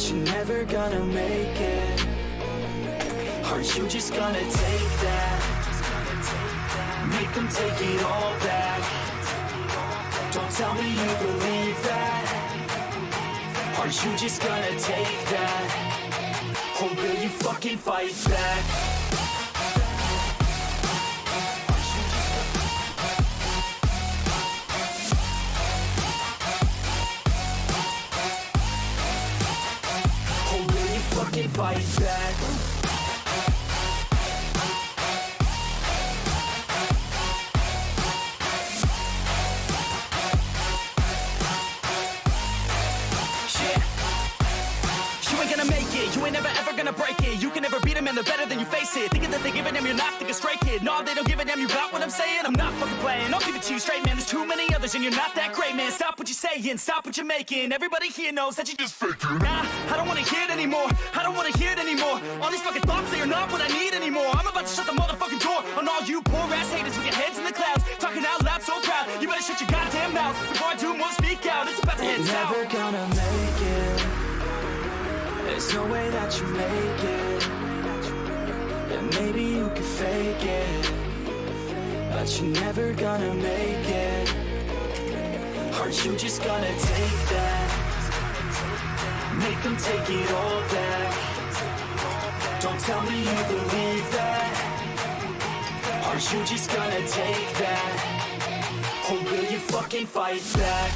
but you're never gonna make it. Are you just gonna take that? Make them take it all back. Don't tell me you believe that. Are you just gonna take that? Or will you fucking fight back? Or will you fucking fight back? You ain't never ever gonna break it. You can never beat them and they're better than you face it. Thinking that they give a damn, you're not thinking straight, kid. No, they don't give a damn, you got what I'm saying? I'm not fucking playing, I'll give it to you straight, man. There's too many others and you're not that great, man. Stop what you're saying, stop what you're making. Everybody here knows that you just faking. Nah, I don't wanna hear it anymore. I don't wanna hear it anymore. All these fucking thoughts, they are not what I need anymore. I'm about to shut the motherfucking door on all you poor ass haters with your heads in the clouds. Talking out loud so proud, you better shut your goddamn mouth before I do more speak out. It's about to head south. Never gonna make it. There's no way that you make it. And maybe you can fake it, but you're never gonna make it. Are you just gonna take that? Make them take it all back. Don't tell me you believe that. Are you just gonna take that? Or will you fucking fight back?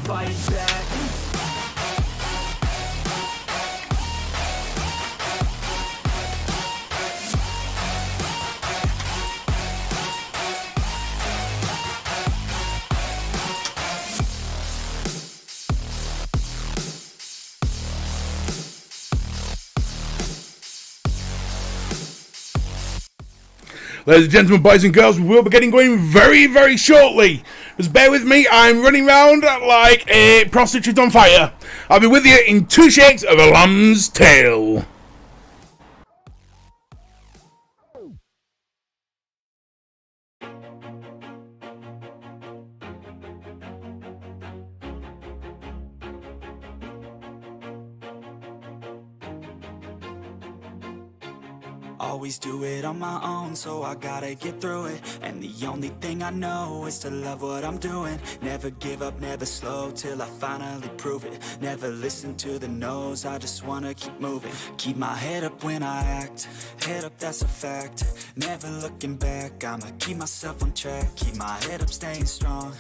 Fight back. Ladies and gentlemen, boys and girls, we will be getting going very, very shortly. Just bear with me, I'm running around like a prostitute on fire. I'll be with you in 2 shakes of a lamb's tail. Always do it on my own, so I gotta get through it. And the only thing I know is to love what I'm doing. Never give up, never slow, till I finally prove it. Never listen to the no's, I just wanna keep moving. Keep my head up when I act, head up, that's a fact. Never looking back, I'ma keep myself on track. Keep my head up, staying strong,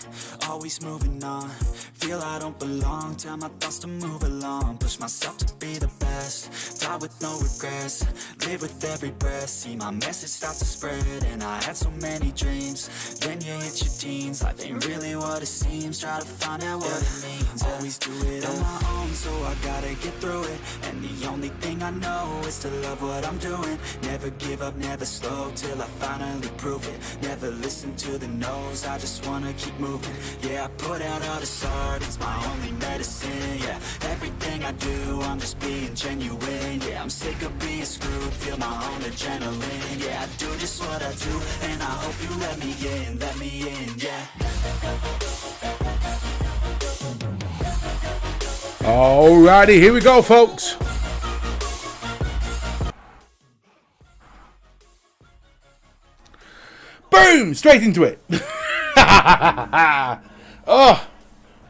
always moving on. Feel I don't belong, tell my thoughts to move along. Push myself to be the best, die with no regrets. Live with every breath, see my message start to spread. And I had so many dreams, then you hit your teens. Life ain't really what it seems, try to find out what it means. Always do it on my own, so I gotta get through it. And the only thing I know is to love what I'm doing. Never give up, never slow, till I finally prove it. Never listen to the no's, I just wanna keep moving. Yeah, I put out all this art, it's my only medicine. Yeah, everything I do, I'm just being genuine. Yeah, I'm sick of being screwed, feel my own adrenaline. Yeah, I do just what I do, and I hope you let me in, yeah. Alrighty, here we go, folks. Boom! Straight into it. Oh,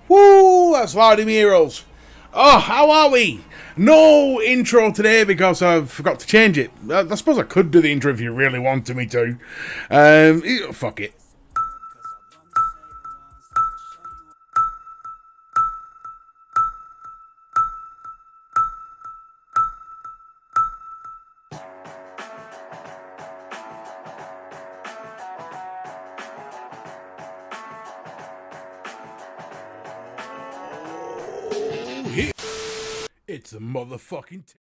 woo! That's loud in my ears. Oh, how are we? No intro today because I forgot to change it. I suppose I could do the intro if you really wanted me to. Fuck it. It's a motherfucking...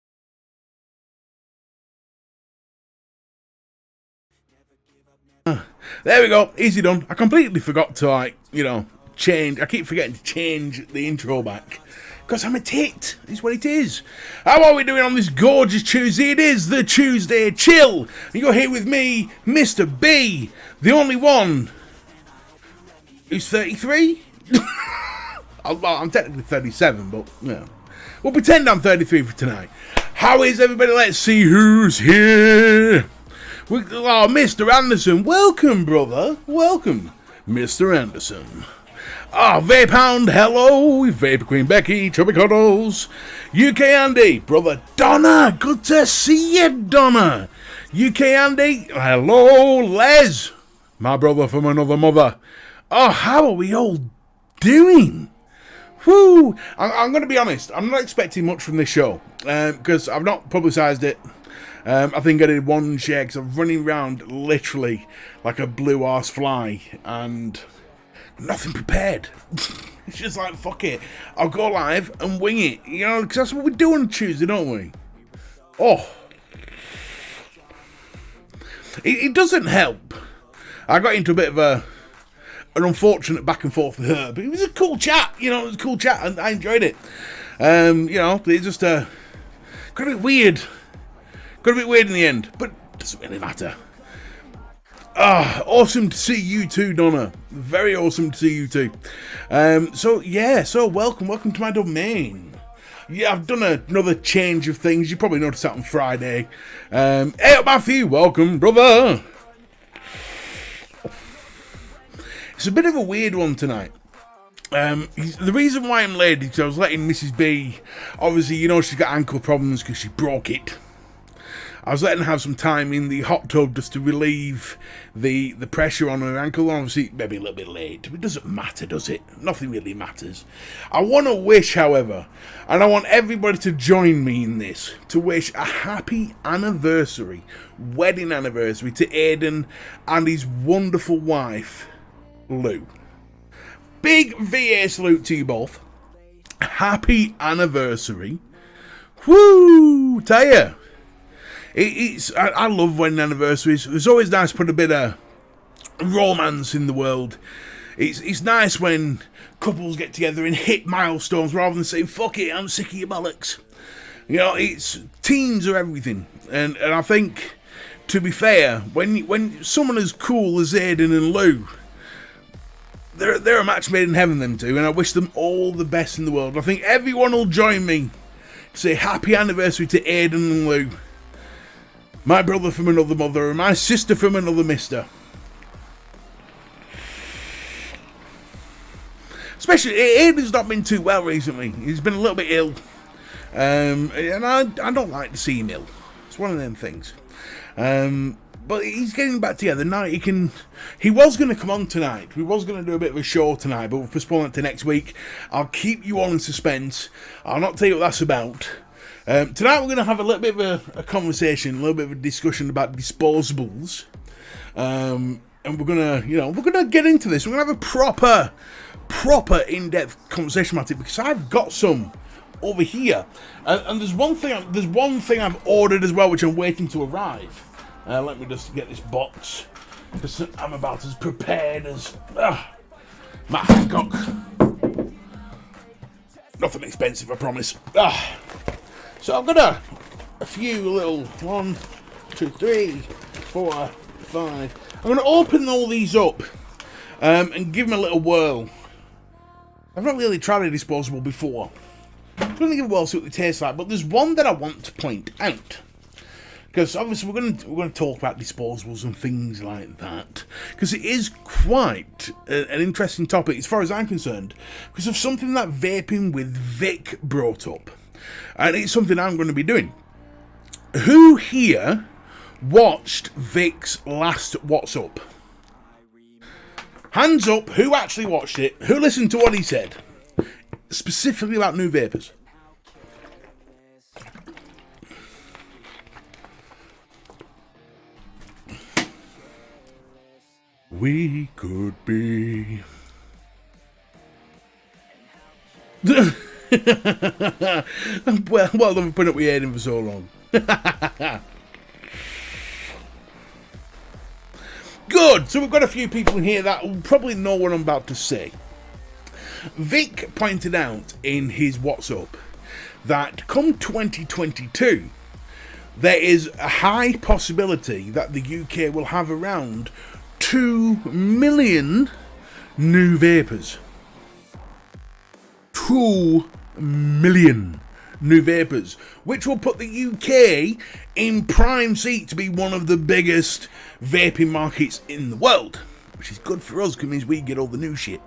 There we go. Easy done. I completely forgot to, change. I keep forgetting to change the intro back. Because I'm a tit. It's what it is. How are we doing on this gorgeous Tuesday? It is the Tuesday Chill. And you're here with me, Mr. B, the only one who's 33. I'm technically 37, but yeah. We'll pretend I'm 33 for tonight. How is everybody? Let's see who's here. Mr. Anderson. Welcome, brother. Welcome, Mr. Anderson. Vape Hound, hello, Vape Queen Becky, Chubby Cuddles, UK Andy, brother Donna, good to see you, Donna. UK Andy, hello, Les, my brother from another mother. How are we all doing? Whoo! I'm going to be honest, I'm not expecting much from this show, because I've not publicised it. I think I did one share, because I'm running around literally like a blue arse fly, and nothing prepared. It's just like, fuck it, I'll go live and wing it, you know, because that's what we do on Tuesday, don't we? It doesn't help. I got into a bit of an unfortunate back and forth with her, but it was a cool chat, you know, it was a cool chat, and I enjoyed it. You know, it just got a bit weird. Got a bit weird in the end, but it doesn't really matter. Awesome to see you too, Donna. Very awesome to see you too. So welcome to my domain. Yeah, I've done another change of things. You probably noticed that on Friday. Hey up, Matthew, welcome, brother. It's a bit of a weird one tonight. The reason why I'm late is because I was letting Mrs. B, obviously, you know, she's got ankle problems because she broke it. I was letting her have some time in the hot tub just to relieve the pressure on her ankle. Obviously, maybe a little bit late. It doesn't matter, does it? Nothing really matters. I want to wish, however, and I want everybody to join me in this, to wish a happy anniversary, wedding anniversary, to Aidan and his wonderful wife, Lou. Big VA salute to you both. Happy anniversary. Woo! Tell ya. I love wedding anniversaries. It's always nice to put a bit of romance in the world. It's nice when couples get together and hit milestones rather than saying, fuck it, I'm sick of your bollocks. You know, teens are everything. And I think, to be fair, when someone as cool as Aidan and Lou, they're a match made in heaven, them two, and I wish them all the best in the world. I think everyone will join me to say happy anniversary to Aidan and Lou. My brother from another mother, and my sister from another mister. Especially, Aidan's not been too well recently. He's been a little bit ill. And I don't like to see him ill. It's one of them things. But he's getting back together now. He was going to come on tonight. We was going to do a bit of a show tonight, but we've postponed it to next week. I'll keep you all in suspense. I'll not tell you what that's about. Tonight we're going to have a little bit of a conversation, a little bit of a discussion about disposables, and we're going to get into this. We're going to have a proper in-depth conversation about it, because I've got some over here, and there's one thing I've ordered as well, which I'm waiting to arrive. Let me just get this box, because I'm about as prepared as Matt Hancock. Nothing expensive, I promise. So I've got a few little 1, 2, 3, 4, 5. I'm going to open all these up and give them a little whirl. I've not really tried a disposable before. I'm going to give a whirl, see what they taste like. But there's one that I want to point out, because obviously we're going to talk about disposables and things like that, because it is quite an interesting topic as far as I'm concerned, because of something that Vaping with Vic brought up. And it's something I'm going to be doing. Who here watched Vic's last What's Up? Hands up, who actually watched it? Who listened to what he said? Specifically about new vapors. We could be... well, I've put up with Aidan for so long. Good. So we've got a few people in here that will probably know what I'm about to say. Vic pointed out in his WhatsApp that come 2022, there is a high possibility that the UK will have around 2 million new vapors. 2 million new vapors, which will put the UK in prime seat to be one of the biggest vaping markets in the world, which is good for us because it means we get all the new shit.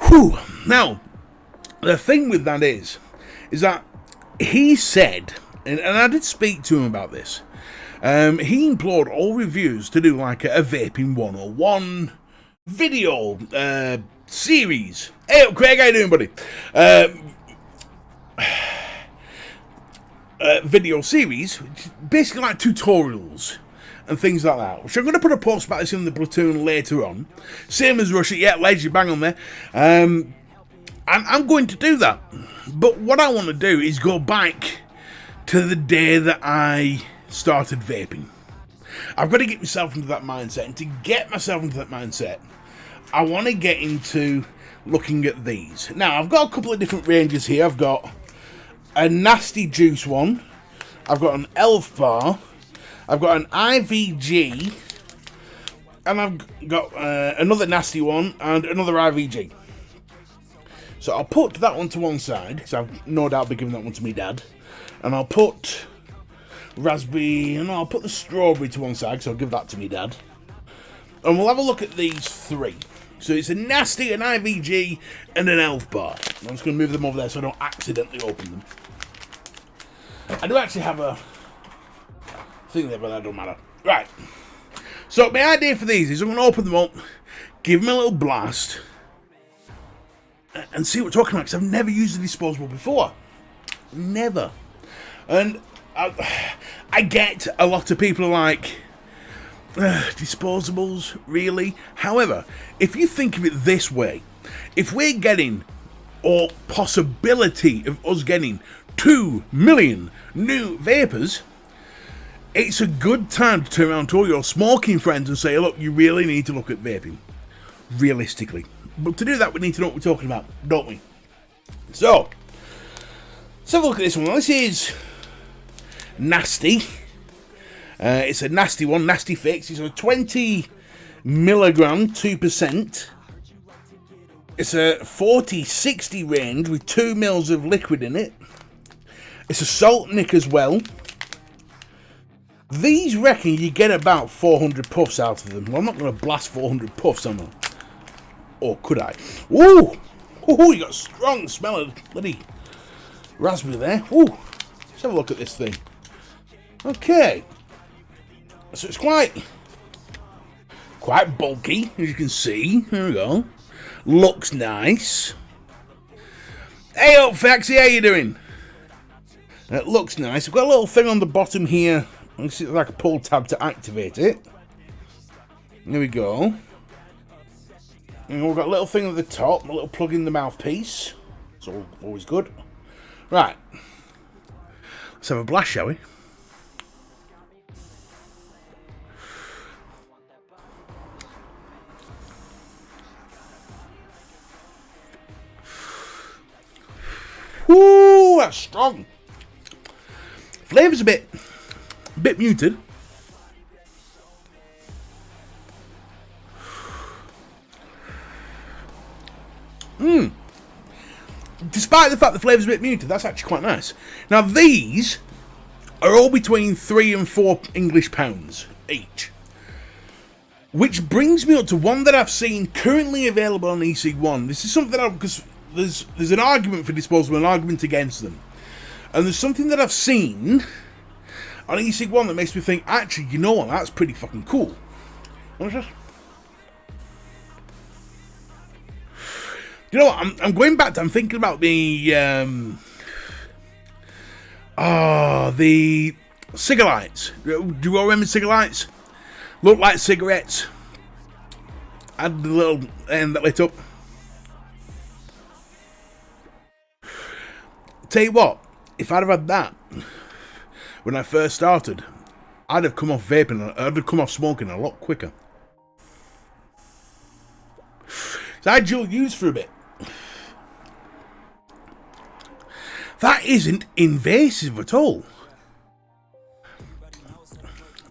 Whew. Now, the thing with that is that he said, and I did speak to him about this, he implored all reviewers to do like a vaping 101 video series. Hey up, Craig, how you doing, buddy? Video series, basically like tutorials and things like that, which I'm going to put a post about this in the Platoon later on. Same as Russia, yeah, lazy bang on there. And I'm going to do that. But what I want to do is go back to the day that I started vaping. I've got to get myself into that mindset, and to get myself into that mindset, I want to get into looking at these. Now, I've got a couple of different ranges here. I've got a nasty juice one, I've got an elf bar, I've got an IVG, and I've got another nasty one and another IVG. So I'll put that one to one side, because I've no doubt be giving that one to me dad. And I'll put raspberry, and I'll put the strawberry to one side, because I'll give that to me dad. And we'll have a look at these three. So it's a nasty, an IVG, and an elf bar. I'm just going to move them over there so I don't accidentally open them. I do actually have a thing there, but that don't matter. Right. So my idea for these is I'm going to open them up, give them a little blast, and see what we're talking about, because I've never used a disposable before. Never. And I get a lot of people like, disposables, really? However, if you think of it this way, if we're getting, or possibility of us getting 2 million new vapors, it's a good time to turn around to all your smoking friends and say, look, you really need to look at vaping, realistically. But to do that, we need to know what we're talking about, don't we? So, let's have a look at this one. This is nasty. It's a nasty one, nasty fix. It's a 20 milligram, 2%. It's a 40-60 range with 2 mils of liquid in it. It's a salt nick as well. These reckon you get about 400 puffs out of them. Well, I'm not going to blast 400 puffs, am I? Or could I? Ooh! Ooh, you got a strong smell of bloody raspberry there. Ooh! Let's have a look at this thing. Okay. So it's quite bulky, as you can see. There we go. Looks nice. Hey up, Faxi, how you doing? It looks nice. I've got a little thing on the bottom here. It's like a pull tab to activate it. There we go. And we've got a little thing at the top, a little plug in the mouthpiece. It's always good. Right. Let's have a blast, shall we? Woo, that's strong. Flavour's a bit muted. Despite the fact the flavour's a bit muted, that's actually quite nice. Now these are all between £3 and £4 English pounds each. Which brings me up to one that I've seen currently available on EC1. This is something because there's an argument for disposable, an argument against them. And there's something that I've seen on EC1 that makes me think, actually, you know what, that's pretty fucking cool. What's this? You know what, I'm going back to, I'm thinking about the cigarettes. Do you all remember cigarettes? Look like cigarettes. Had the little end that lit up. Tell you what, if I'd have had that when I first started, I'd have come off vaping, I'd have come off smoking a lot quicker. So I dual use for a bit. That isn't invasive at all.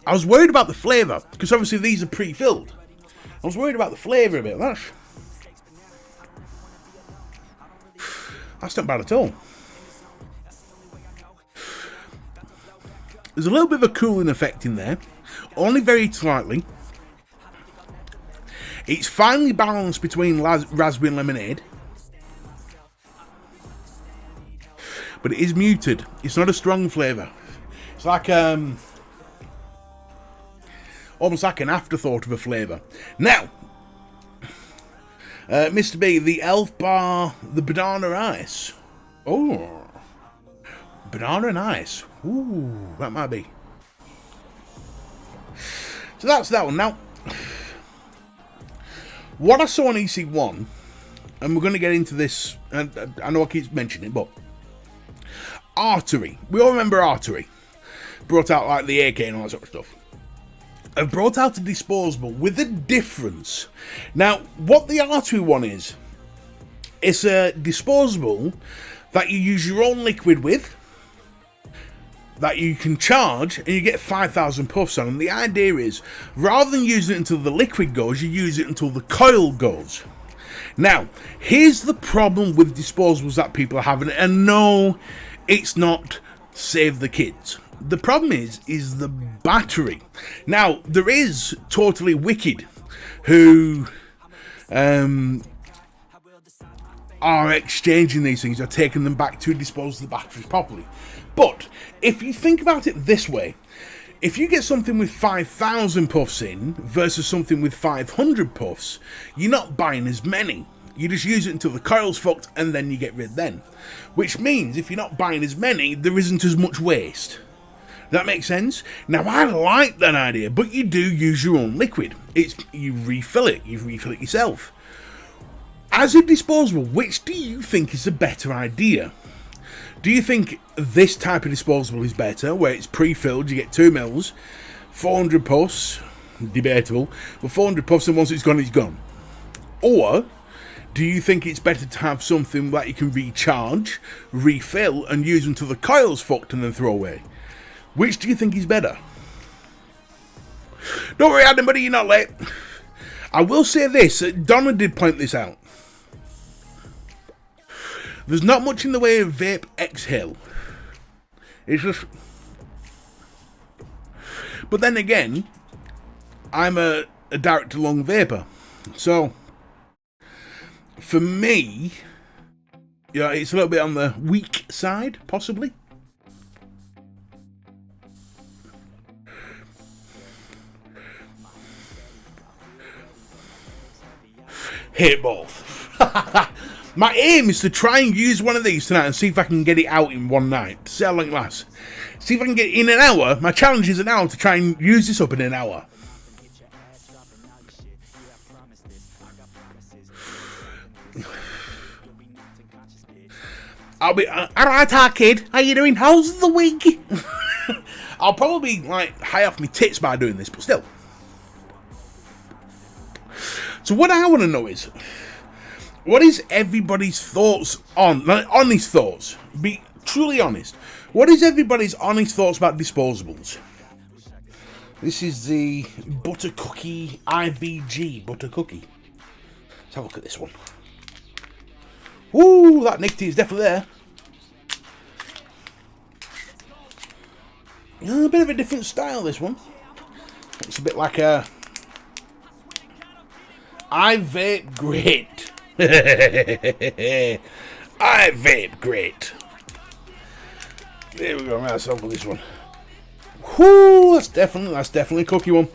I was worried about the flavour, because obviously these are pre-filled. I was worried about the flavour a bit. That's not bad at all. There's a little bit of a cooling effect in there, only very slightly. It's finely balanced between raspberry and lemonade, but it is muted. It's not a strong flavour. It's like almost like an afterthought of a flavour. Now, Mr. B, the Elf Bar, the banana ice. Oh, banana and ice. Ooh, that might be. So that's that one. Now, what I saw on EC1, and we're going to get into this, and I know I keep mentioning it, but Artery. We all remember Artery. Brought out like the AK and all that sort of stuff. I've brought out a disposable with a difference. Now, what the Artery one is, it's a disposable that you use your own liquid with, that you can charge, and you get 5,000 puffs on. And the idea is, rather than using it until the liquid goes, you use it until the coil goes. Now, here's the problem with disposables that people are having, and no, it's not Save the Kids. The problem is the battery. Now, there is Totally Wicked, who are exchanging these things, are taking them back to dispose of the batteries properly. But if you think about it this way, if you get something with 5,000 puffs in versus something with 500 puffs, you're not buying as many. You just use it until the coil's fucked and then you get rid then. Which means if you're not buying as many, there isn't as much waste. That makes sense? Now, I like that idea, but you do use your own liquid. You refill it yourself. As a disposable, which do you think is a better idea? Do you think this type of disposable is better, where it's pre-filled, you get 2 mils, 400 puffs, debatable, but 400 puffs and once it's gone, it's gone? Or do you think it's better to have something that you can recharge, refill, and use until the coil's fucked and then throw away? Which do you think is better? Don't worry, anybody, you're not late. I will say this, Donna did point this out. There's not much in the way of vape exhale. It's just... But then again, I'm a direct to lung vapor. So, for me, yeah, it's a little bit on the weak side, possibly. Hate both. My aim is to try and use one of these tonight and see if I can get it out in one night. See how long it lasts. See if I can get it in an hour. My challenge is an hour to try and use this up in an hour. I'll be, alright, kid. How you doing? How's the week? I'll probably be like high off my tits by doing this, but still. So what I want to know is, what is everybody's thoughts on, like, honest thoughts? Be truly honest. What is everybody's honest thoughts about disposables? This is the Butter Cookie IVG Butter Cookie. Let's have a look at this one. Woo, that nicotine is definitely there. A bit of a different style, this one. It's a bit like a... I vape great. I vape great. There we go, let's open this one. Whoo, that's definitely a cookie one.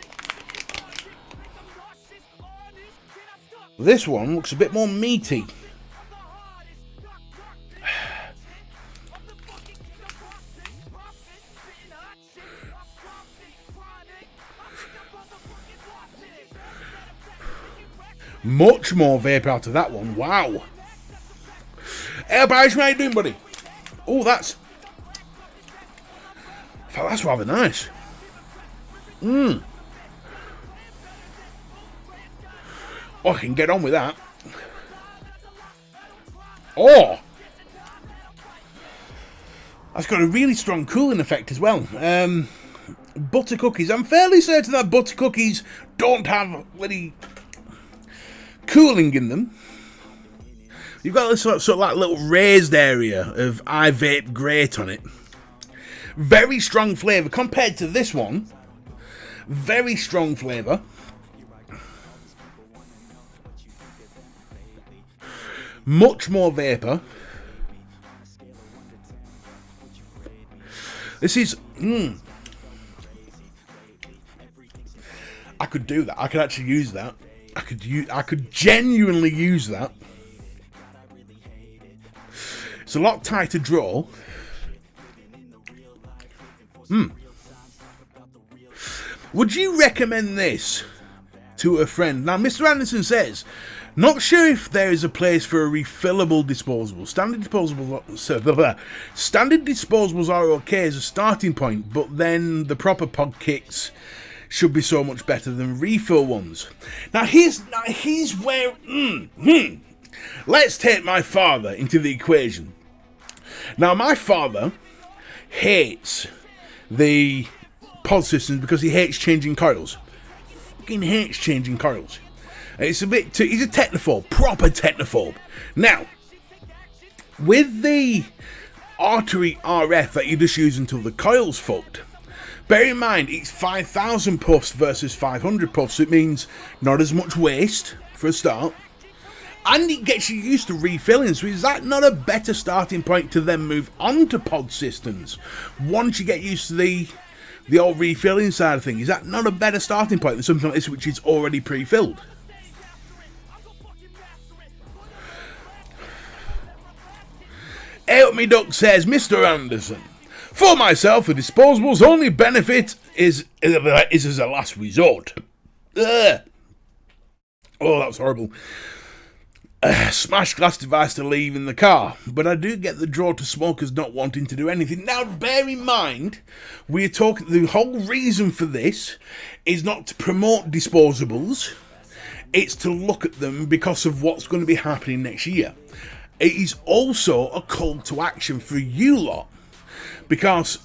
This one looks a bit more meaty. Much more vape out of that one. Wow. Hey, Bryce, how you doing, buddy? Oh, that's rather nice. Oh, I can get on with that. Oh! That's got a really strong cooling effect as well. Butter cookies. I'm fairly certain that butter cookies don't have bloody cooling in them. You've got this sort of like little raised area of iVape grate on it. Very strong flavour compared to this one. Very strong flavour. Much more vapour. This is... I could do that. I could actually use that. I could genuinely use that. It's a lot tighter draw. Would you recommend this to a friend? Now, Mr. Anderson says, not sure if there is a place for a refillable disposable. Standard disposables are okay as a starting point, but then the proper pod kits should be so much better than refill ones. Now here's where let's take my father into the equation. Now my father hates the pod systems because he hates changing coils. Fucking hates changing coils. It's a bit he's a technophobe, proper technophobe. Now, with the artery RF that you just use until the coil's fucked, bear in mind it's 5,000 puffs versus 500 puffs, so it means not as much waste for a start, and it gets you used to refilling. So is that not a better starting point to then move on to pod systems once you get used to the old refilling side of things? Is that not a better starting point than something like this which is already pre-filled? Help Me Duck says, Mr. Anderson, for myself, the disposables only benefit is as a last resort. Ugh. Oh, that was horrible. Smash glass device to leave in the car, but I do get the draw to smokers not wanting to do anything. Now, bear in mind, we're talking, the whole reason for this is not to promote disposables, it's to look at them because of what's going to be happening next year. It is also a call to action for you lot, because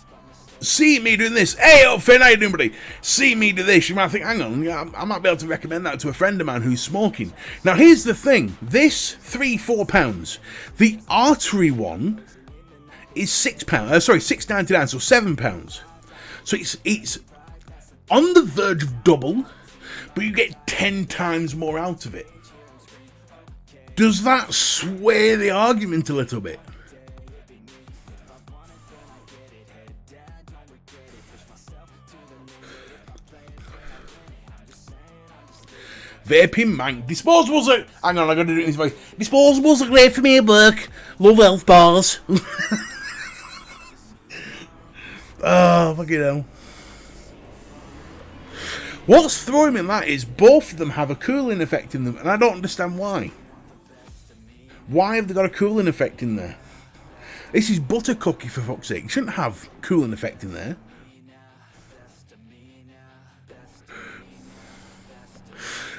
see me doing this, hey up Finn, how you doing buddy? See me do this, you might think, hang on, I might be able to recommend that to a friend of mine who's smoking. Now here's the thing, this £3-4, the artery one is £6, sorry, £6.99, so £7. So it's on the verge of double, but you get 10 times more out of it. Does that sway the argument a little bit? Vaping mank. Disposables are... Hang on, I got to do it in this voice. Disposables are great for me at work. Love health bars. Oh, fucking hell. What's throwing me in that is both of them have a cooling effect in them, and I don't understand why. Why have they got a cooling effect in there? This is butter cookie, for fuck's sake. You shouldn't have cooling effect in there.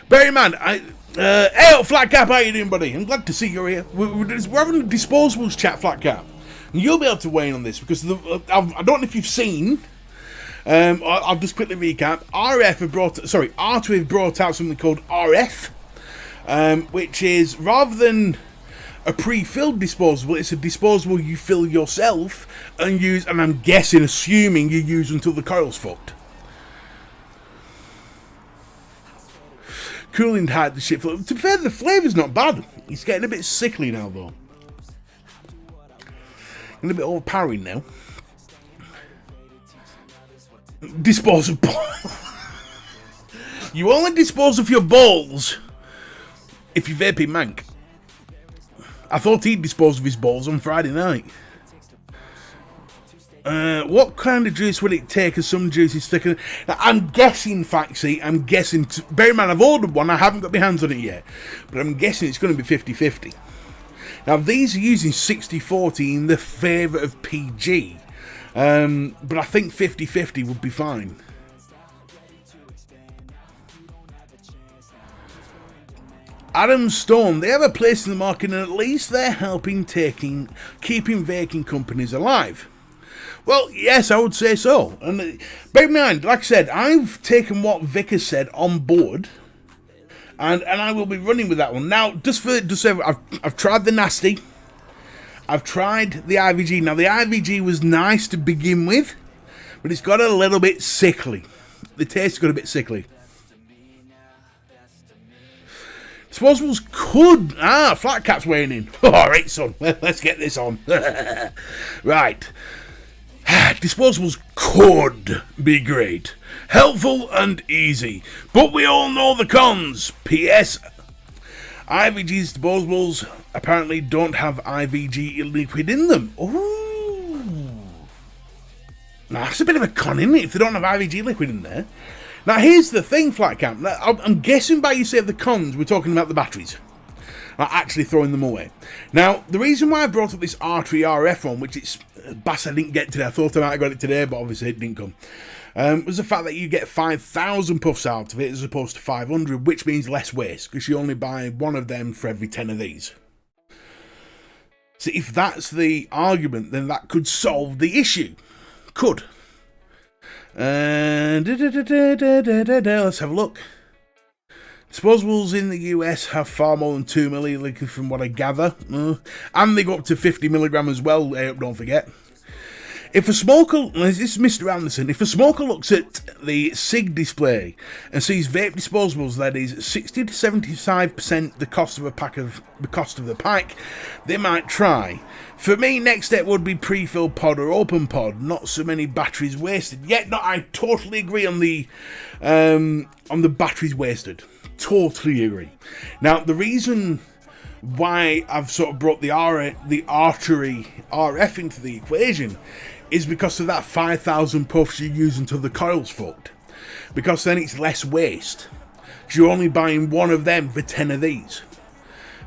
Bear in mind, hey, Flat Cap, how you doing, buddy? I'm glad to see you're here. We're having a disposables chat, Flat Cap. And you'll be able to weigh in on this, because I don't know if you've seen... I'll just quickly recap. Artery have brought out something called RF, which is, rather than a pre-filled disposable, it's a disposable you fill yourself and use, and I'm guessing, assuming you use until the coil's fucked. Cooling hide the shit. To be fair, the flavour's not bad. It's getting a bit sickly now, though. And a bit overpowering now. Dispose of balls. You only dispose of your balls if you vaping mank. I thought he'd dispose of his balls on Friday night. What kind of juice will it take as some juice is thicker? Now, I'm guessing, Faxi, bear in mind, I've ordered one, I haven't got my hands on it yet, but I'm guessing it's going to be 50-50. Now, these are using 60-40 in the favour of PG, but I think 50-50 would be fine. Adam Stone, they have a place in the market, and at least they're helping keeping vaping companies alive. Well, yes, I would say so. And bear in mind, like I said, I've taken what Vic has said on board, and I will be running with that one. Now, I've tried the Nasty, I've tried the IVG. Now, the IVG was nice to begin with, but it's got a little bit sickly. The taste got a bit sickly. Disposables could... Flat Cap's weighing in. Alright, son. Let's get this on. Right. Disposables could be great. Helpful and easy. But we all know the cons. P.S. IVG's disposables apparently don't have IVG liquid in them. Ooh. Now, that's a bit of a con, isn't it, if they don't have IVG liquid in there? Now, here's the thing, Flat Camp. I'm guessing by you say the cons, we're talking about the batteries. Actually throwing them away. Now, the reason why I brought up this R3 RF one, which it's bass I didn't get today, I thought I might have got it today, but obviously it didn't come, was the fact that you get 5,000 puffs out of it as opposed to 500, which means less waste, because you only buy one of them for every 10 of these. So if that's the argument, then that could solve the issue. Could. Let's have a look. Disposables in the US have far more than 2 millilitres from what I gather. And they go up to 50 milligram as well, don't forget. If a smoker, this is Mr. Anderson, if a smoker looks at the SIG display and sees vape disposables that is 60 to 75% the cost of the pack, they might try. For me, next step would be pre-filled pod or open pod, not so many batteries wasted. Yet, no, I totally agree on the batteries wasted. Totally agree. Now, the reason why I've sort of brought the artery RF into the equation is because of that 5,000 puffs you use until the coil's fucked. Because then it's less waste. Because you're only buying one of them for 10 of these.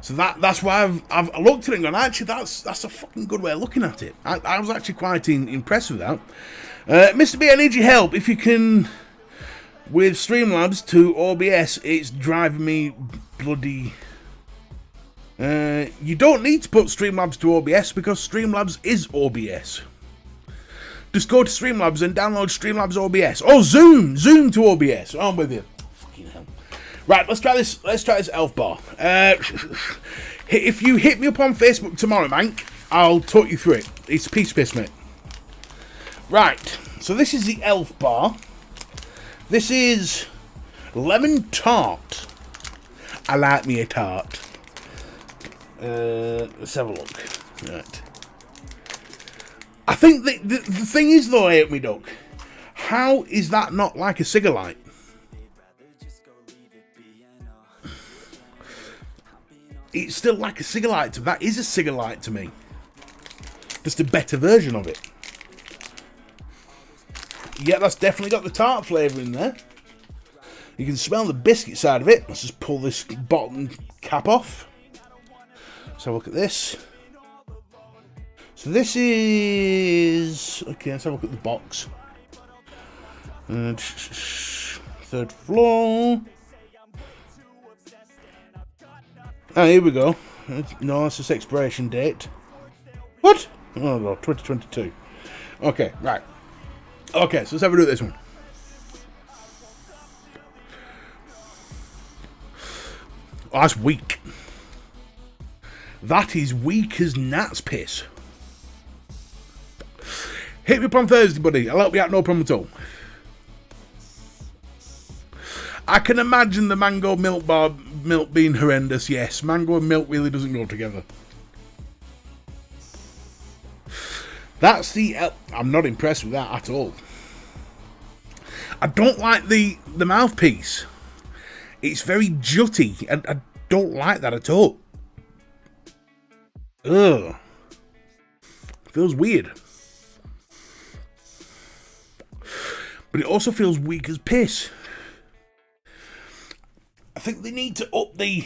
So that's why I've looked at it and gone, actually, that's a fucking good way of looking at it. I was actually quite impressed with that. Mr. B, I need your help. If you can, with Streamlabs to OBS, it's driving me bloody... you don't need to put Streamlabs to OBS because Streamlabs is OBS. Just go to Streamlabs and download Streamlabs OBS. Oh, Zoom to OBS. Oh, I'm with you. Fucking hell. Right, let's try this elf bar. If you hit me up on Facebook tomorrow, Mank, I'll talk you through it. It's a piece of piss, mate. Right, so this is the elf bar. This is lemon tart. I like me a tart. Let's have a look. Right. I think the thing is, though, Help Me Duck, how is that not like a cigarette? It's still like a cigarette. That is a cigarette to me. Just a better version of it. Yeah, that's definitely got the tart flavour in there. You can smell the biscuit side of it. Let's just pull this bottom cap off. Let's have a look at this. So this is... Okay, let's have a look at the box. Third floor. Ah, here we go. No, that's this expiration date. What? Oh no, 2022. Okay, right. Okay, so let's have a look at this one. Oh, that's weak. That is weak as gnat's piss. Hit me up on Thursday, buddy. I'll help you out, no problem at all. I can imagine the mango milk being horrendous, yes. Mango and milk really doesn't go together. That's the... I'm not impressed with that at all. I don't like the mouthpiece. It's very jutty, and I don't like that at all. Ugh. Feels weird. But it also feels weak as piss. I think they need to up the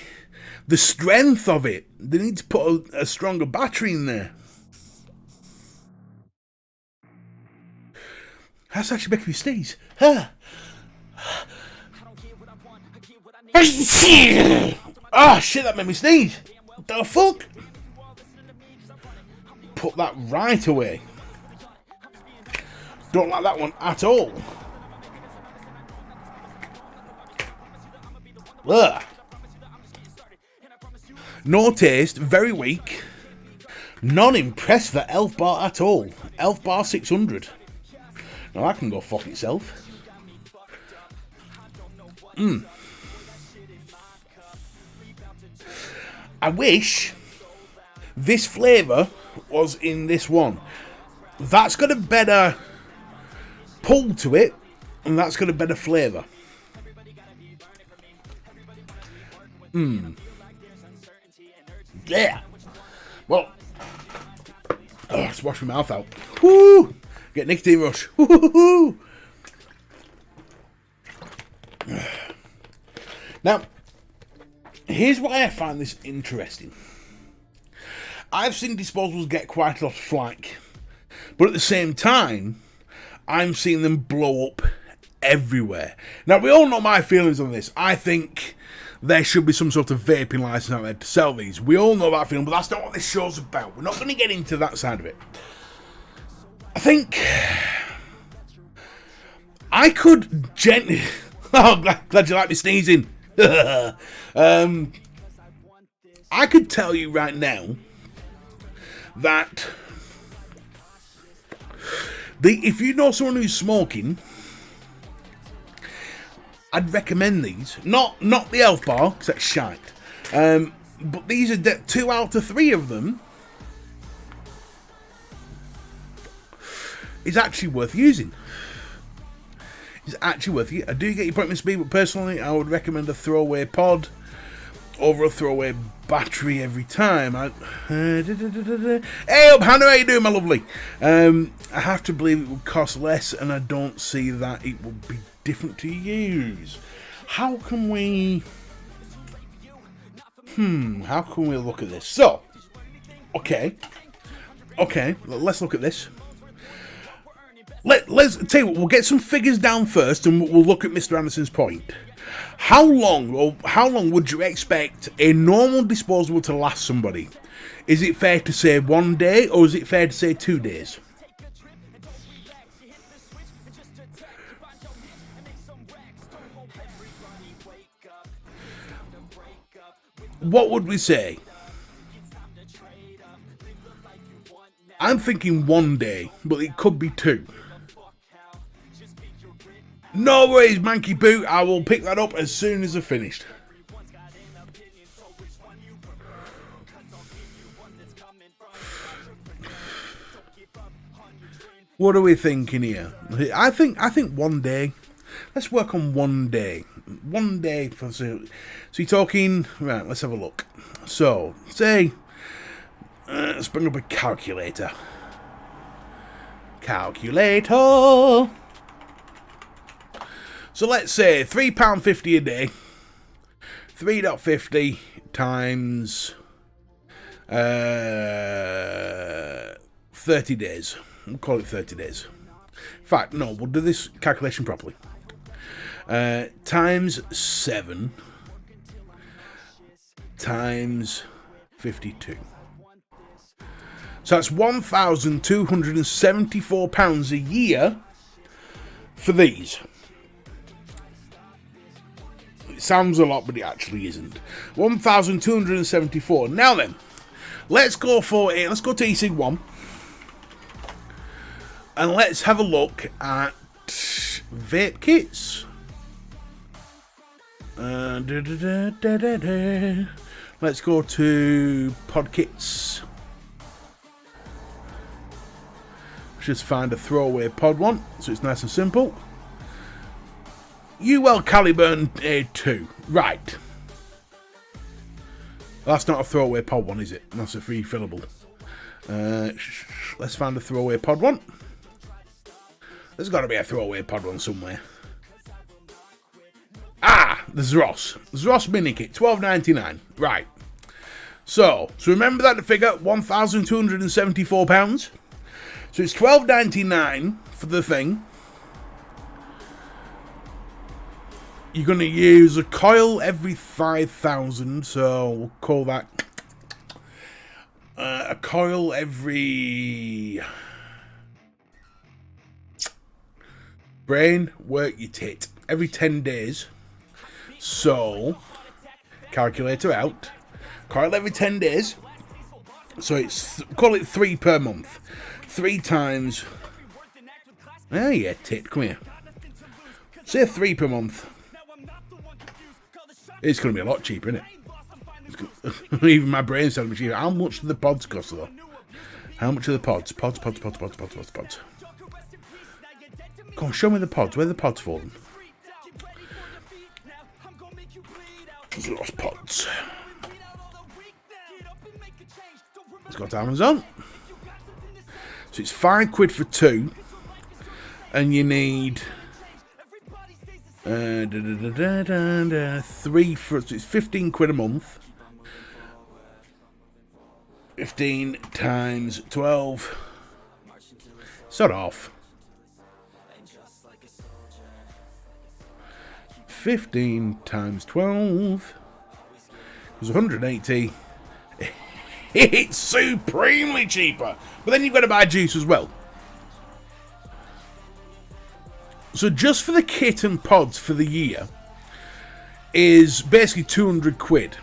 strength of it. They need to put a stronger battery in there. That's actually making me sneeze. Ah, shit, that made me sneeze. The fuck? Put that right away. Don't like that one at all. Ugh. No taste, very weak. Not impressed with the Elf Bar at all. Elf Bar 600. Now that can go fuck itself. I wish this flavour was in this one. That's got a better pull to it, and that's got a better flavour. Yeah. Well, let's wash my mouth out. Woo! Get nicotine rush. Woo-hoo-hoo-hoo. Now, here's why I find this interesting. I've seen Disposables get quite a lot of flack, but at the same time, I'm seeing them blow up everywhere. Now, we all know my feelings on this. I think there should be some sort of vaping license out there to sell these. We all know that feeling, but that's not what this show's about. We're not going to get into that side of it. I think I could gently... Oh, glad you like me sneezing. I could tell you right now that if you know someone who's smoking, I'd recommend these. Not the Elf Bar, because that's shite. But these are 2 out of 3 of them is actually worth using. It's actually worth it. I do get your point, Miss B, but personally, I would recommend a throwaway pod over a throwaway battery every time. Hey up, Hannah, how you doing, my lovely? I have to believe it would cost less, and I don't see that it would be different to use. How can we look at this? So, okay, let's look at this. Let's tell you what, we'll get some figures down first, and we'll look at Mr. Anderson's point. How long would you expect a normal disposable to last somebody? Is it fair to say 1 day, or is it fair to say 2 days? What would we say? I'm thinking 1 day, but it could be 2. No worries, Manky Boo. I will pick that up as soon as I've finished. What are we thinking here? I think 1 day. Let's work on 1 day. 1 day for so you're talking right. Let's have a look. So say let's bring up a calculator. Calculator. So let's say £3.50 a day. 3.50 times 30 days. We'll call it 30 days. In fact, no, we'll do this calculation properly. Times 7 times 52. So that's £1,274 a year for these. It sounds a lot, but it actually isn't. 1,274. Now then, let's go to e-cig 1. And let's have a look at vape kits. Let's go to pod kits. Just find a throwaway pod one, so it's nice and simple. UL Caliburn A2. Right. That's not a throwaway pod one, is it? That's a refillable. Let's find a throwaway pod one. There's got to be a throwaway pod one somewhere. Ah, the Zross mini kit, £12.99. Right. So remember that figure, £1,274. So it's £12.99 for the thing. you're going to use a coil every 5,000, so we'll call that a coil every... Brain, work your tit. Every 10 days. So, calculator out. Coil every 10 days. So it's, call it 3 per month. 3 times... Oh yeah, tit, come here. Say 3 per month. It's going to be a lot cheaper, isn't it? Even my brain's telling me cheaper. How much do the pods cost, though? How much are the pods? Pods. Come on, show me the pods. Where are the pods for them? Lost pods. Let's go to Amazon. So it's £5 for 2. And you need... 3 for... So it's £15 a month. 15 times 12. Sort off. 15 times 12 is 180. It's supremely cheaper. But then you've got to buy juice as well. So just for the kit and pods for the year is basically £200.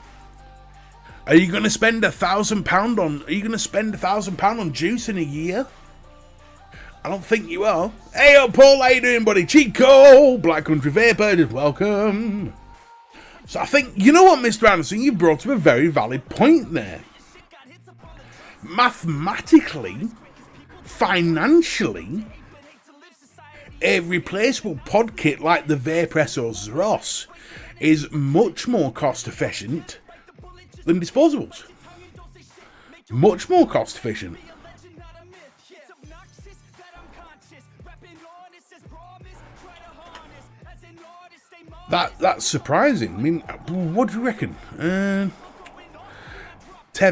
Are you going to spend £1,000 on? Are you going to spend £1,000 on juice in a year? I don't think you are. Hey up, Paul, how you doing, buddy? Chico, Black Country Vapor, welcome. So I think, you know what, Mr. Anderson, you brought up a very valid point there. Mathematically, financially, a replaceable pod kit like the VapeApe or Zross is much more cost efficient than disposables. Much more cost efficient. That's surprising. I mean, what do you reckon? 10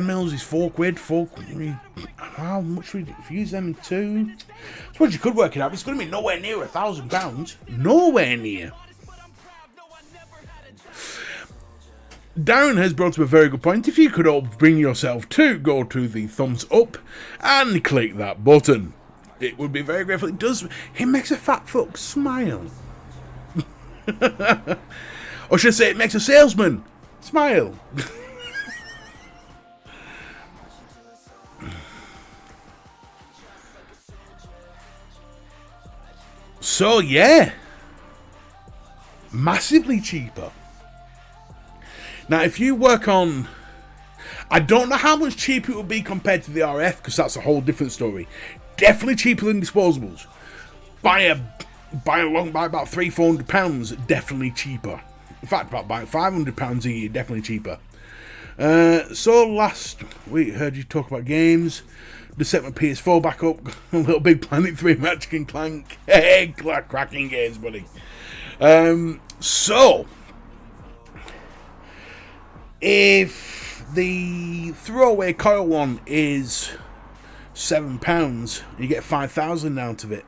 mils is £4. How much would if you use them in 2? I suppose you could work it out. It's going to be nowhere near £1,000. Nowhere near. Darren has brought up a very good point. If you could all bring yourself to go to the thumbs up and click that button, it would be very grateful. It makes a fat fuck smile. Or should I say it makes a salesman smile. So yeah, massively cheaper. Now if you work on, I don't know how much cheaper it would be compared to the RF, because that's a whole different story. Definitely cheaper than disposables. By about £300-400, definitely cheaper. In fact, about £500 a year, definitely cheaper. So last week, heard you talk about games. Just set my PS4 back up. A Little Big Planet 3, Magic and Clank. Hey, cracking games, buddy. So, if the throwaway coil one is £7, you get 5,000 out of it.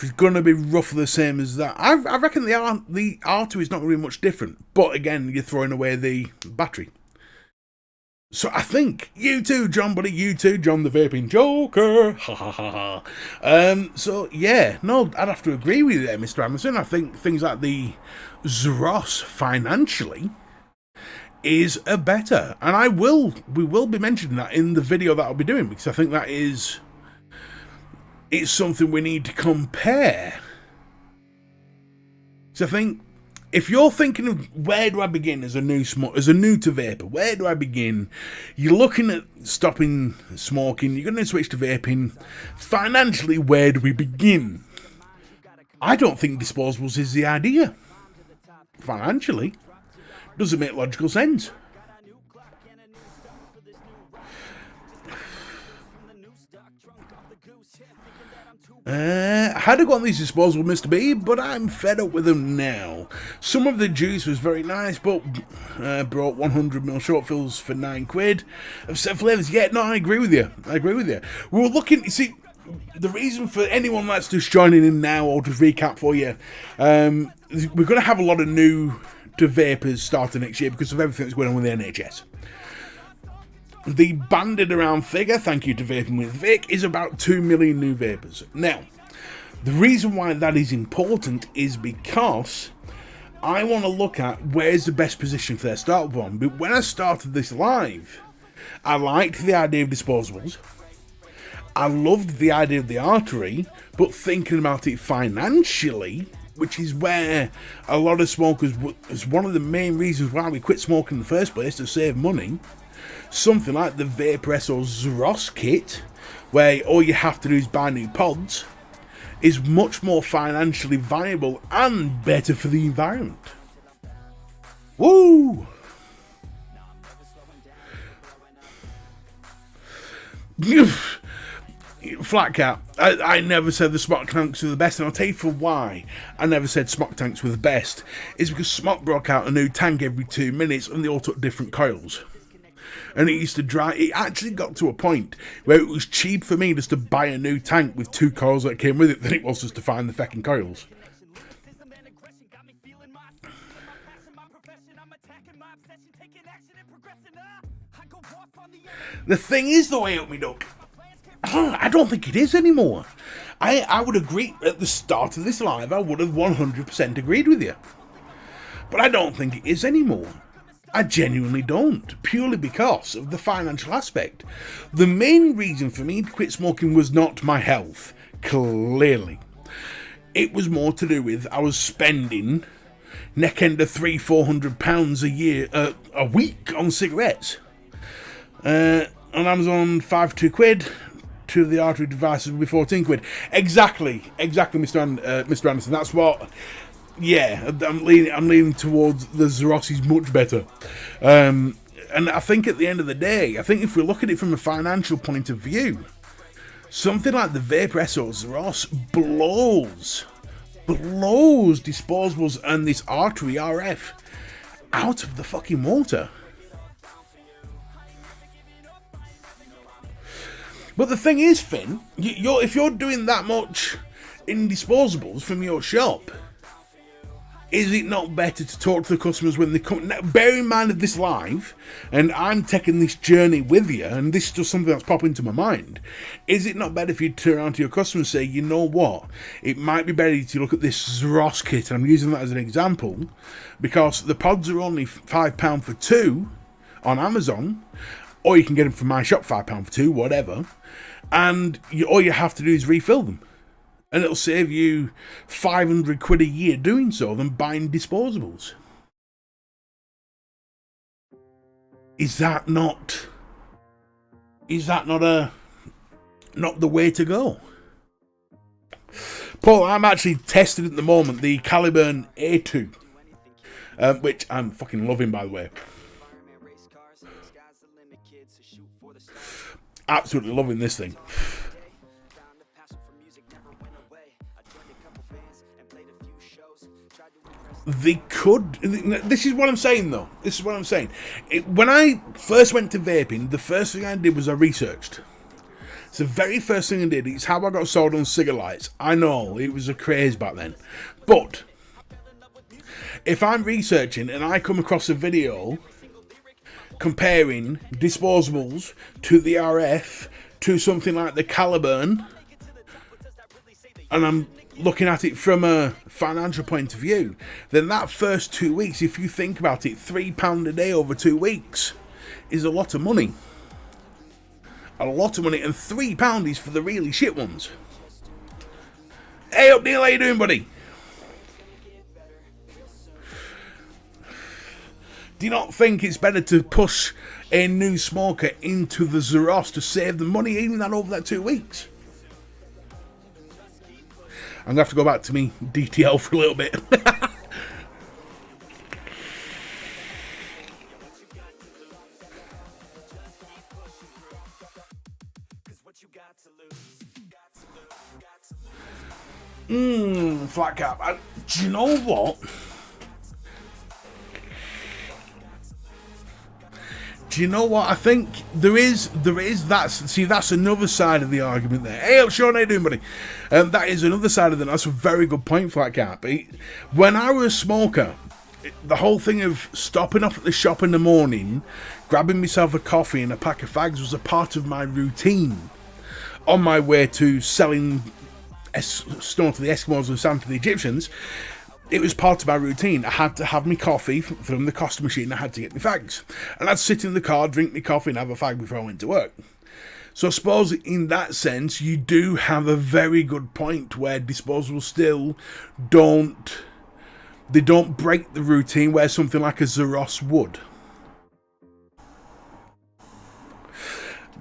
It's going to be roughly the same as that. I reckon the R2 is not going to be much different. But again, you're throwing away the battery. So I think you too, John, buddy. You too, John the Vaping Joker. Ha ha ha ha. So yeah, no, I'd have to agree with you there, Mr. Amazon. I think things like the Zross financially is a better. And we will be mentioning that in the video that I'll be doing, because I think that is... it's something we need to compare. So I think if you're thinking of where do I begin as a new to vapor, where do I begin? You're looking at stopping smoking, you're going to switch to vaping. Financially, where do we begin? I don't think disposables is the idea. Financially, doesn't make logical sense. I had to go on these disposables, Mr. B, but I'm fed up with them now. Some of the juice was very nice, but brought 100ml short fills for £9 of set flavours. Yeah, no, I agree with you. We were looking, you see, the reason for anyone that's just joining in now, I'll just recap for you. We're going to have a lot of new to vapers starting next year because of everything that's going on with the NHS. The banded around figure, thank you to Vaping with Vic, is about 2 million new vapers. Now, the reason why that is important is because I want to look at where's the best position for their start from. But when I started this live, I liked the idea of disposables. I loved the idea of the artery, but thinking about it financially, which is where a lot of smokers, is one of the main reasons why we quit smoking in the first place, to save money. Something like the VapeApe or Zeros kit, where all you have to do is buy new pods, is much more financially viable and better for the environment. Woo! Flat Cat, I never said the smoke tanks were the best, and I'll tell you for why I never said smoke tanks were the best. It's because Smoke broke out a new tank every 2 minutes and they all took different coils. And it used to dry. It actually got to a point where it was cheap for me just to buy a new tank with 2 coils that came with it than it was just to find the fucking coils. The thing is, the way up me duck, I don't think it is anymore. I would agree at the start of this live, I would have 100% agreed with you. But I don't think it is anymore. I genuinely don't, purely because of the financial aspect. The main reason for me to quit smoking was not my health, clearly. It was more to do with I was spending neck end of £300-400 a year, a week on cigarettes. On Amazon, £5-2. To the artery devices would be 14 quid. Exactly, Mr. Anderson. That's what. Yeah, I'm leaning towards the Zeros is much better. And I think at the end of the day, I think if we look at it from a financial point of view, something like the VapeApe or Zeros blows disposables and this artery RF out of the fucking water. But the thing is, Finn, if you're doing that much in disposables from your shop, is it not better to talk to the customers when they come? Now, bear in mind of this live, and I'm taking this journey with you, and this is just something that's popping into my mind. Is it not better if you turn around to your customers and say, you know what, it might be better to look at this Zeros kit, and I'm using that as an example, because the pods are only £5 for 2 on Amazon, or you can get them from my shop, £5 for 2, whatever, and all you have to do is refill them. And it'll save you 500 quid a year doing so than buying disposables. Is that not not the way to go? Paul, I'm actually testing at the moment the Caliburn A2, which I'm fucking loving, by the way. Absolutely loving this thing. They could. This is what I'm saying, though. This is what I'm saying. When I first went to vaping, the first thing I did was I researched. It's the very first thing I did. It's how I got sold on cigarettes. I know it was a craze back then, but if I'm researching and I come across a video comparing disposables to the RF to something like the Caliburn, and I'm looking at it from a financial point of view, then that first 2 weeks, if you think about it, £3 a day over 2 weeks is a lot of money. A lot of money, and £3 is for the really shit ones. Hey up, Neil, how you doing, buddy? Do you not think it's better to push a new smoker into the Zeros to save the money, even that over that 2 weeks? I'm going to have to go back to me DTL for a little bit. Flat cap. Do you know what? Do you know what? I think there is that. See, that's another side of the argument there. Hey, Sean, how you doing, buddy? That is another side of it. That's a very good point, Flat Cap. When I was a smoker, the whole thing of stopping off at the shop in the morning, grabbing myself a coffee and a pack of fags was a part of my routine on my way to selling stone to the Eskimos and sand to the Egyptians. It was part of my routine. I had to have my coffee from the coffee machine. I had to get my fags. And I'd sit in the car, drink my coffee and have a fag before I went to work. So I suppose in that sense, you do have a very good point where Disposables still don't break the routine where something like a Zeros would.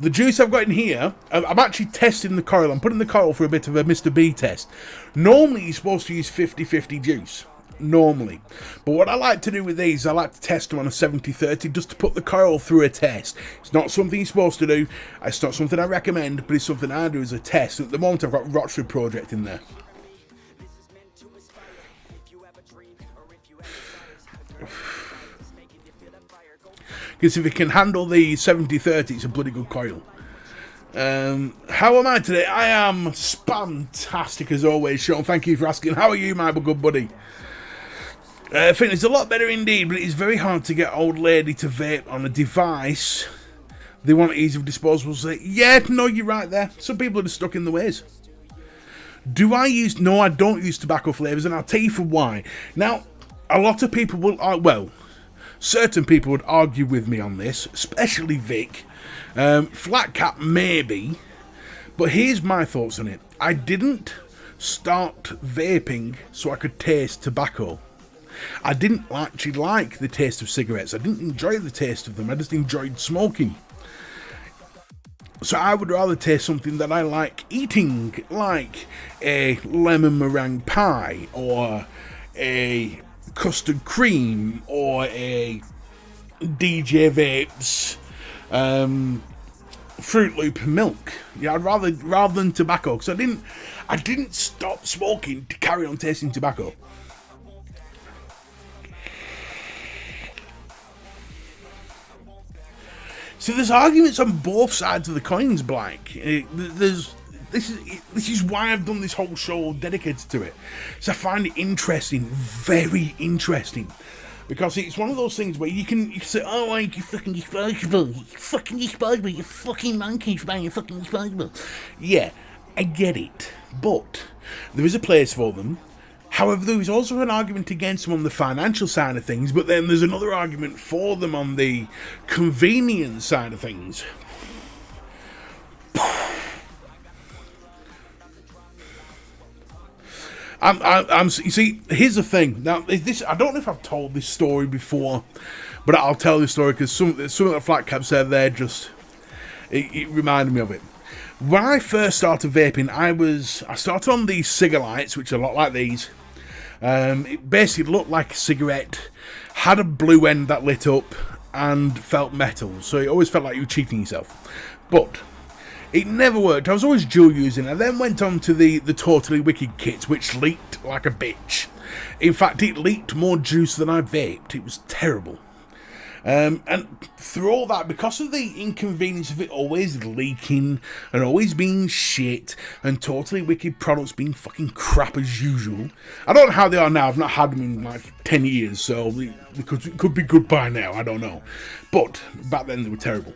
The juice I've got in here, I'm actually testing the coil. I'm putting the coil for a bit of a Mr. B test. Normally, you're supposed to use 50-50 juice. Normally. But what I like to do with these, I like to test them on a 70-30 just to put the coil through a test. It's not something you're supposed to do. It's not something I recommend, but it's something I do as a test. At the moment, I've got Rochford Project in there. Because if it can handle the 70-30, it's a bloody good coil. How am I today? I am spamtastic as always, Sean. Thank you for asking. How are you, my good buddy? I think it's a lot better indeed, but it is very hard to get old lady to vape on a device. They want ease of Disposables. Yeah, no, you're right there. Some people are just stuck in the ways. Do I use... No, I don't use tobacco flavours, and I'll tell you for why. Now, a lot of people will... well... Certain people would argue with me on this, especially Vic. Flat Cap maybe, but here's my thoughts on it. I didn't start vaping so I could taste tobacco. I didn't actually like the taste of cigarettes. I didn't enjoy the taste of them. I just enjoyed smoking. So I would rather taste something that I like eating, like a lemon meringue pie or a custard cream or a DJ Vapes Fruit Loop milk. Yeah, I'd rather than tobacco, because I didn't stop smoking to carry on tasting tobacco. So there's arguments on both sides of the coins, Black. This is why I've done this whole show dedicated to it. So I find it interesting, very interesting, because it's one of those things where you can say, "Oh, like you're fucking disposable, you fucking monkeys, man, you're fucking disposable." Yeah, I get it, but there is a place for them. However, there is also an argument against them on the financial side of things, but then there's another argument for them on the convenience side of things. You see, here's the thing. Now, this I don't know if I've told this story before, but I'll tell this story because some of the Flat Cap said there just it reminded me of it. When I first started vaping, I started on these Cigalites, which are a lot like these. It basically looked like a cigarette, had a blue end that lit up, and felt metal. So it always felt like you were cheating yourself. But it never worked. I was always dual using. I then went on to the Totally Wicked kits, which leaked like a bitch. In fact, it leaked more juice than I vaped. It was terrible. And through all that, because of the inconvenience of it always leaking and always being shit and Totally Wicked products being fucking crap as usual. I don't know how they are now. I've not had them in like 10 years, so they could be good by now. I don't know. But back then they were terrible.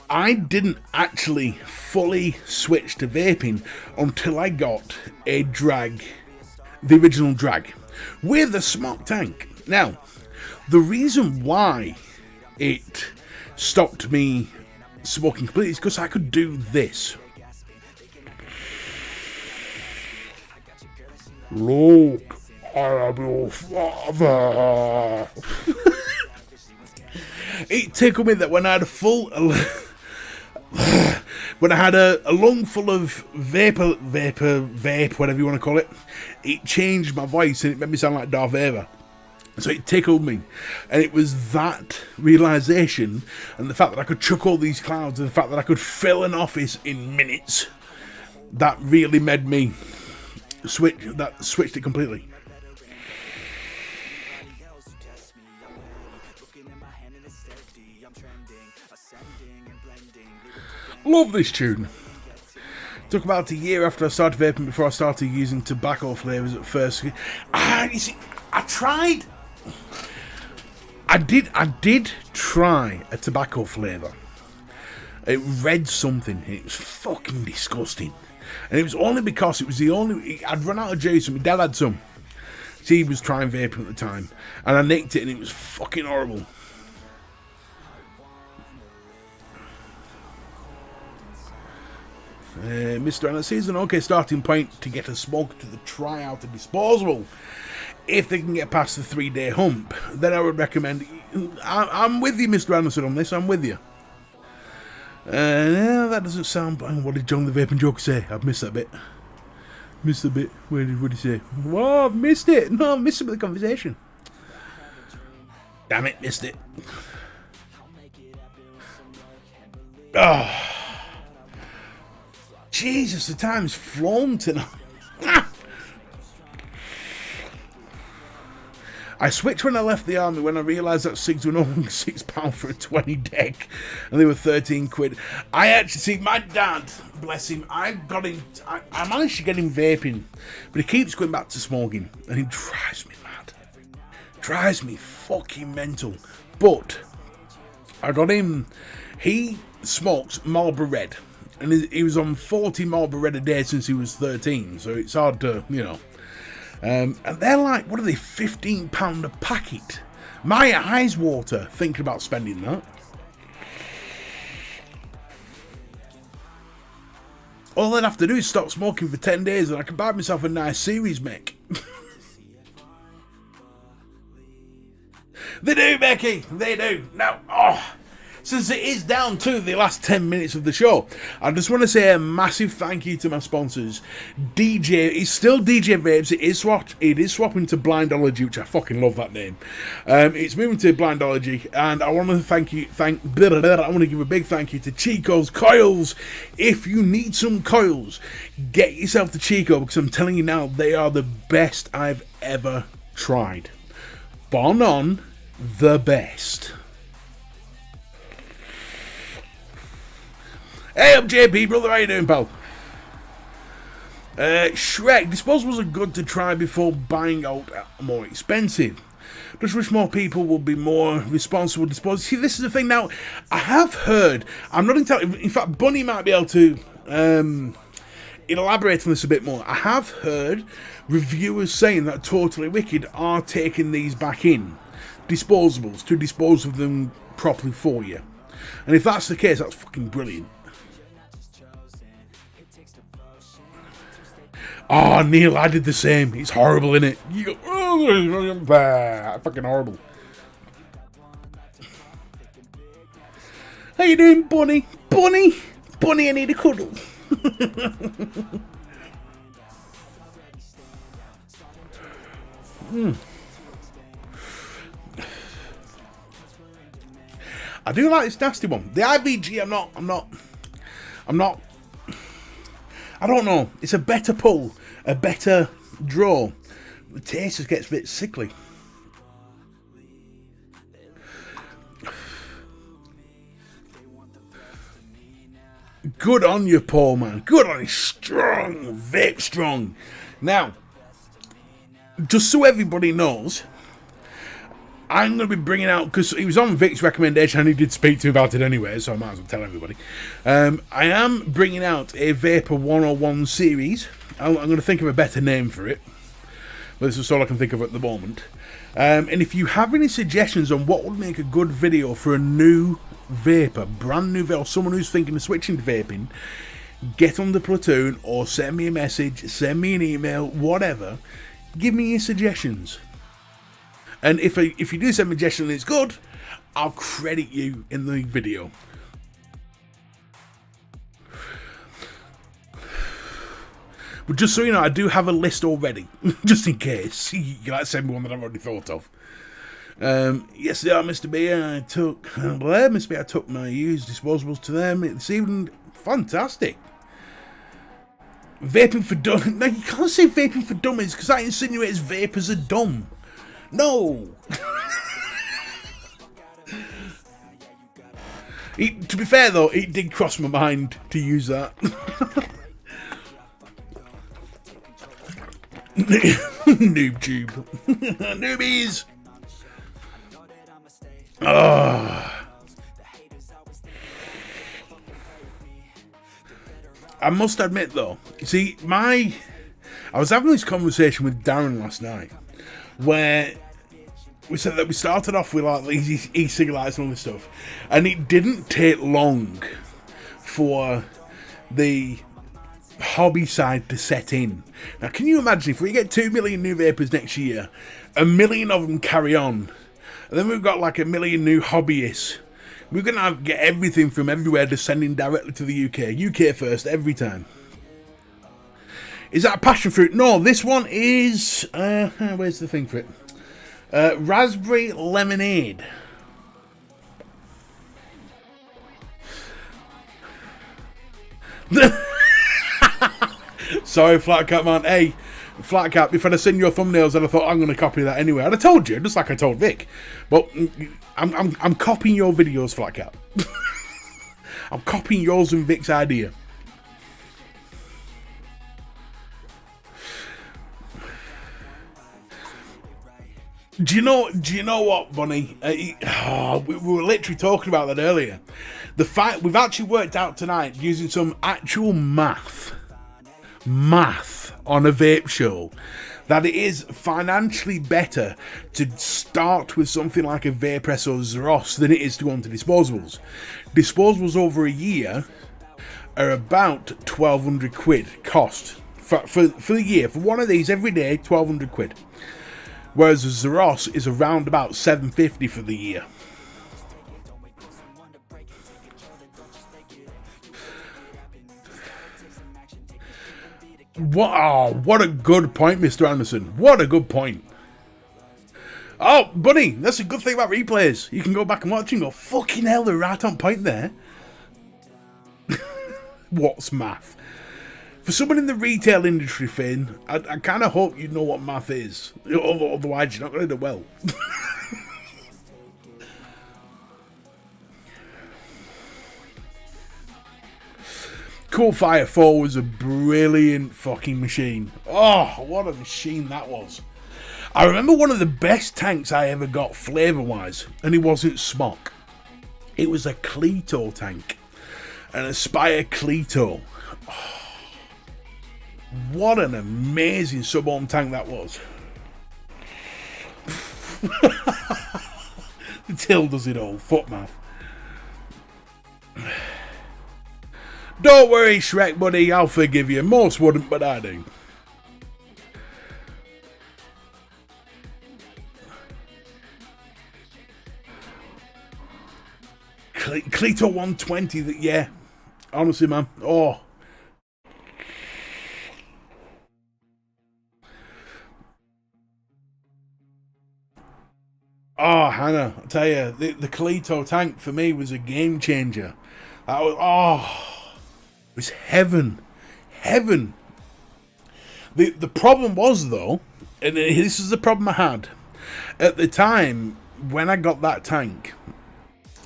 I didn't actually fully switch to vaping until I got a drag, the original drag, with a smoke tank. Now, the reason why it stopped me smoking completely is because I could do this. Look, I am your father. It tickled me that when I had when I had a lung full of vape, whatever you want to call it, it changed my voice and it made me sound like Darth Vader. So it tickled me, and it was that realisation and the fact that I could chuck all these clouds and the fact that I could fill an office in minutes that really made me switched it completely. Love this tune. Took about a year after I started vaping before I started using tobacco flavours at first. You see, I did try a tobacco flavour. It read something. It was fucking disgusting. And it was only because it was the only... I'd run out of juice and my dad had some. So he was trying vaping at the time. And I nicked it and it was fucking horrible. Mr. Anna says an okay starting point to get a smoke to the try out the Disposable. If they can get past the 3-day hump, then I would recommend... I'm with you, Mr. Anderson, on this. I'm with you. No, that doesn't sound... What did John the Vaping Joker say? I've missed that bit. Missed the bit. What did he say? Oh, I've missed it. No, I've missed it with the conversation. Damn it, missed it. Oh. Jesus, the time's flown tonight. I switched when I left the army when I realised that cigs were no longer £6 for a 20 deck and they were 13 quid. I actually see my dad, bless him, I managed to get him vaping, but he keeps going back to smoking and he drives me mad. Drives me fucking mental. But I got him, he smokes Marlboro Red and he was on 40 Marlboro Red a day since he was 13, so it's hard to, you know. And they're like, what are they, £15 a packet? My eyes water thinking about spending that. All I'd have to do is stop smoking for 10 days and I can buy myself a nice series, mech. They do, Becky, they do. Now, since it is down to the last 10 minutes of the show, I just want to say a massive thank you to my sponsors. It's still DJ Vapes. It is swapping to Blindology, which I fucking love that name. It's moving to Blindology, and I want to I want to give a big thank you to Chico's Coils. If you need some coils, get yourself to Chico, because I'm telling you now, they are the best I've ever tried. Bar none, the best. Hey up, JP, brother, how you doing, pal? Shrek, disposables are good to try before buying out more expensive. Just wish more people would be more responsible disposable. See, this is the thing now, I have heard, I'm not entirely, in fact, Bunny might be able to elaborate on this a bit more. I have heard reviewers saying that Totally Wicked are taking these back in, disposables, to dispose of them properly for you. And if that's the case, that's fucking brilliant. Oh, Neil, I did the same. It's horrible, innit? You go, oh, fucking horrible. How you doing, Bunny? Bunny, I need a cuddle. I do like this nasty one. The IVG, I don't know. It's a better pull, a better draw. The taste just gets a bit sickly. Good on you, Paul, man. Good on you. Strong. Vape strong. Now, just so everybody knows, I'm going to be bringing out, because he was on Vic's recommendation and he did speak to me about it anyway, so I might as well tell everybody. I am bringing out a Vapor 101 series. I'm going to think of a better name for it. But this is all I can think of at the moment. And if you have any suggestions on what would make a good video for a new vapor, brand new vapor, or someone who's thinking of switching to vaping, get on the PLATOON or send me a message, send me an email, whatever. Give me your suggestions. And if you do send me a suggestion and it's good, I'll credit you in the video. But just so you know, I do have a list already, just in case. You like send me one that I've already thought of. Yesterday, Mr. B, I took my used disposables to them this evening. Fantastic. Vaping for dummies. Now, you can't say vaping for dummies because that insinuates vapors are dumb. No. To be fair though, it did cross my mind to use that. Noob tube. Newbies. I must admit though, see, I was having this conversation with Darren last night, where we said that we started off with like these e-cigarettes and all this stuff, and it didn't take long for the hobby side to set in. Now, can you imagine if we get 2 million new vapors next year, 1 million of them carry on, and then we've got like 1 million new hobbyists. We're going to get everything from everywhere descending directly to the UK. UK first, every time. Is that a passion fruit? No, this one is... where's the thing for it? Raspberry lemonade. Sorry, Flat Cap man. Hey, Flat Cap, if I'd have seen your thumbnails, I'd have thought I'm going to copy that anyway. I'd have told you, just like I told Vic. But I'm copying your videos, Flat Cap. I'm copying yours and Vic's idea. Do you know what, Bunny? We were literally talking about that earlier. The fact we've actually worked out tonight using some actual math on a vape show, that it is financially better to start with something like a VapePress or Zeros than it is to go on to Disposables. Disposables over a year are about 1,200 quid cost for the year. For one of these every day, 1,200 quid. Whereas the Zeros is around about 750 for the year. What a good point, Mr. Anderson. What a good point. Oh, Bunny, that's a good thing about replays. You can go back and watch and go, fucking hell, they're right on point there. What's math? For someone in the retail industry, Finn, I kind of hope you know what math is. Otherwise, you're not going to do well. Cool Fire 4 was a brilliant fucking machine. Oh, what a machine that was. I remember one of the best tanks I ever got flavour-wise, and it wasn't smock. It was a Cleto tank. An Aspire Cleto. Oh, what an amazing sub-ohm tank that was. The till does it all. Foot math. Don't worry, Shrek buddy, I'll forgive you. Most wouldn't, but I do. Cleto 120, that, yeah. Honestly, man. Oh. Oh, Hannah, I tell you, the Cleto tank for me was a game changer. That was, it was heaven. Heaven. The problem was, though, and this is the problem I had. At the time, when I got that tank,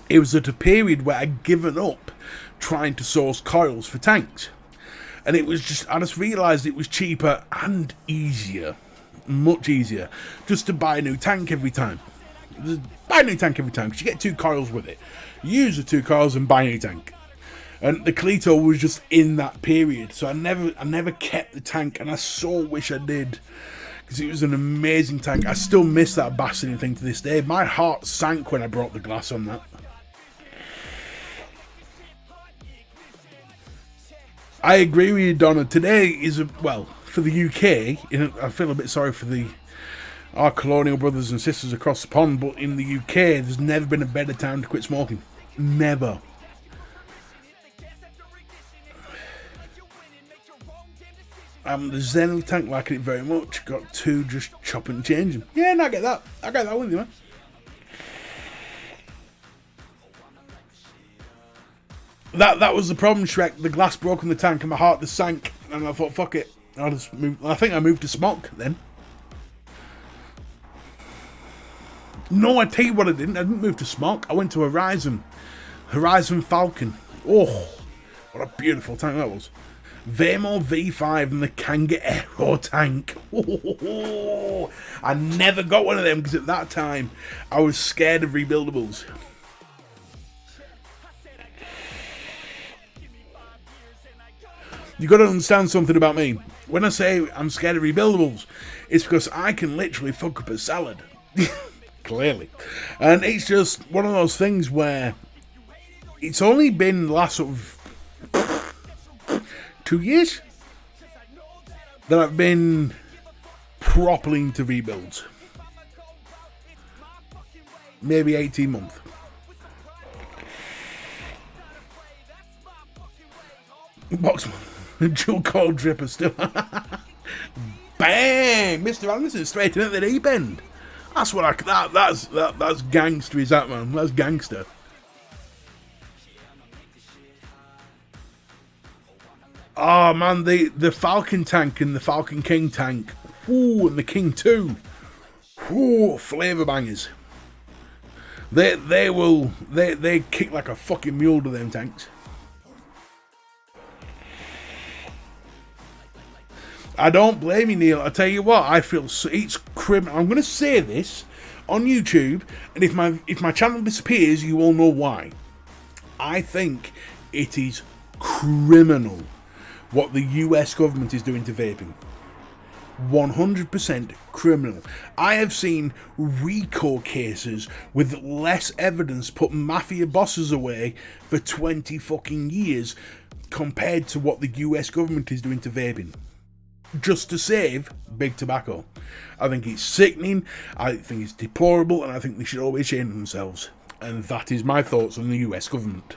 it was at a period where I'd given up trying to source coils for tanks. And it was just, I just realised it was cheaper and easier, much easier, just to buy a new tank every time. Just buy a new tank every time, because you get 2 coils with it. Use the 2 coils and buy a new tank. And the Cleto was just in that period, so I never kept the tank, and I so wish I did, because it was an amazing tank. I still miss that bastarding thing to this day. My heart sank when I broke the glass on that. I agree with you, Donna. Today is, well, for the UK, I feel a bit sorry for our colonial brothers and sisters across the pond, but in the UK, there's never been a better time to quit smoking. Never. The Zen tank liking it very much. Got 2 just chopping and changing. Yeah, no, I get that. I get that with you, man. That was the problem, Shrek. The glass broke in the tank and my heart just sank. And I thought, fuck it. I'll just move. I think I moved to smock then. No, I tell you what I didn't. I didn't move to smock. I went to Horizon. Horizon Falcon. Oh, what a beautiful tank that was. Vamo V5 and the Kanga Aero tank. Oh, I never got one of them because at that time I was scared of rebuildables. You got to understand something about me. When I say I'm scared of rebuildables, it's because I can literally fuck up a salad. Clearly. And it's just one of those things where it's only been the last sort of 2 years that I've been properly into rebuilds. Maybe 18 months. Box dual cold dripper still. Bang! Mr. Anderson straight in at the deep end. That's what that's gangster, is that, man? That's gangster. Oh man, the Falcon tank and the Falcon King tank. Ooh, and the King 2. Ooh, flavour bangers. They kick like a fucking mule to them tanks. I don't blame you, Neil. I tell you what, I feel it's criminal. I'm going to say this on YouTube, and if my channel disappears, you all know why. I think it is criminal what the US government is doing to vaping. 100% criminal. I have seen RICO cases with less evidence put mafia bosses away for 20 fucking years compared to what the US government is doing to vaping. Just to save big tobacco. I think it's sickening, I think it's deplorable, and I think they should all be ashamed of themselves. And that is my thoughts on the US government.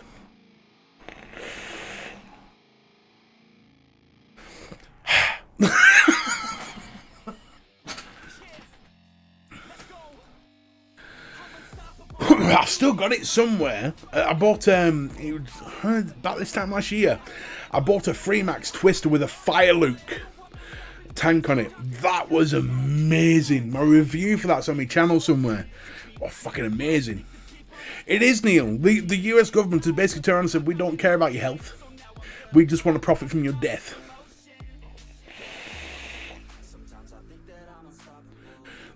I've still got it somewhere. I bought it was about this time last year. I bought a Freemax Twister with a Fire Luke tank on it. That was amazing. My review for that's on my channel somewhere. Oh, fucking amazing. It is, Neil. The US government has basically turned around and said, we don't care about your health. We just want to profit from your death.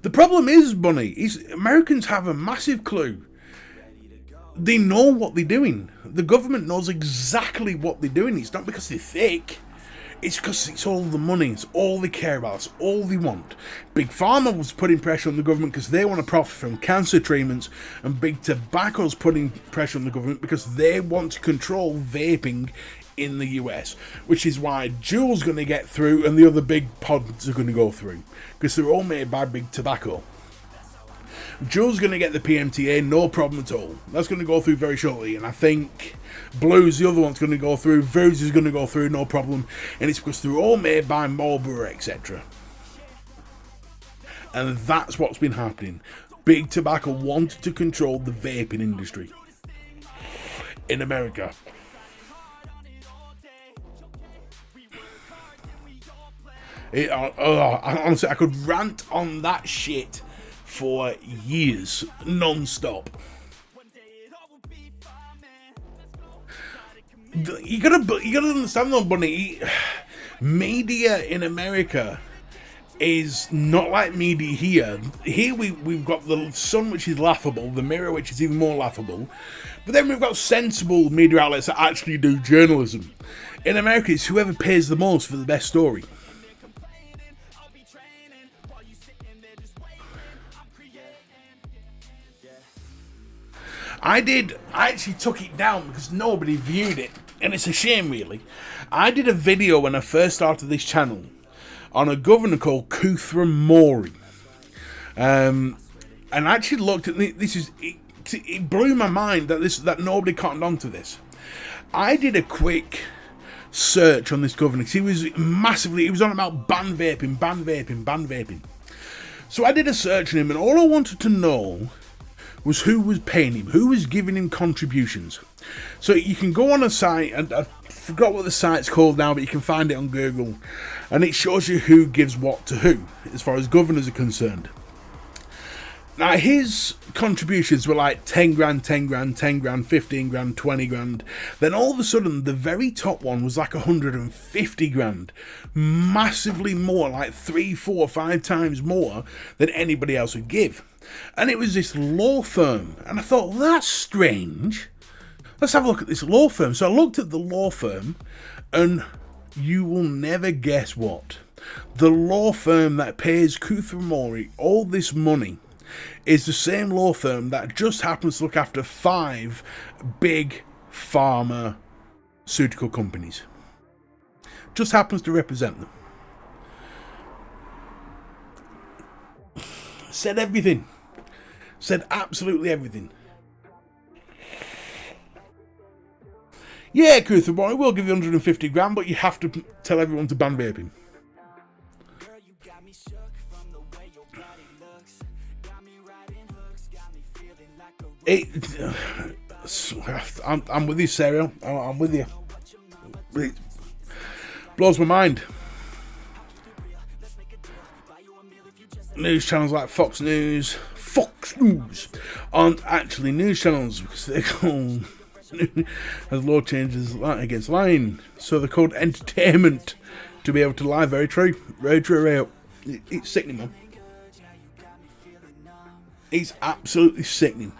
The problem is, Bunny, is Americans have a massive clue. They know what they're doing. The government knows exactly what they're doing. It's not because they're thick. It's because it's all the money. It's all they care about. It's all they want. Big Pharma was putting pressure on the government because they want to profit from cancer treatments, and Big Tobacco's putting pressure on the government because they want to control vaping in the US, which is why Juul's going to get through and the other big pods are going to go through, because they're all made by Big Tobacco. Juul's going to get the PMTA, no problem at all. That's going to go through very shortly, and I think Blue's the other one's going to go through, Vuse is going to go through, no problem, and it's because they're all made by Marlboro, etc. And that's what's been happening. Big Tobacco wanted to control the vaping industry in America. Honestly, I could rant on that shit for years, non-stop. You gotta understand though, Bunny. Media in America is not like media here. Here we've got the Sun, which is laughable, the Mirror, which is even more laughable, but then we've got sensible media outlets that actually do journalism. In America, it's whoever pays the most for the best story. I actually took it down because nobody viewed it, and it's a shame really. I did a video when I first started this channel on a governor called Kuthram Mori. And I actually looked at this. It blew my mind that nobody cottoned on to this. I did a quick search on this governor because he was on about ban vaping. So I did a search on him, and all I wanted to know was who was paying him, who was giving him contributions. So you can go on a site, and I forgot what the site's called now, but you can find it on Google, and it shows you who gives what to who, as far as governors are concerned. Now, his contributions were like 10 grand, 10 grand, 10 grand, 15 grand, 20 grand. Then all of a sudden, the very top one was like 150 grand. Massively more, like 3, 4, 5 times more than anybody else would give. And it was this law firm. And I thought, well, that's strange. Let's have a look at this law firm. So I looked at the law firm, and you will never guess what. The law firm that pays Kuthramori all this money is the same law firm that just happens to look after 5 big pharmaceutical companies. Just happens to represent them. Said everything. Said absolutely everything. Yeah, Kuthramori, we'll give you 150 grand, but you have to tell everyone to ban vaping. I'm with you, Serial. I'm with you. It blows my mind. News channels like Fox News aren't actually news channels because they're called, as law changes against lying, so they're called entertainment to be able to lie. Very true, very true. Right? It's sickening, man. It's absolutely sickening.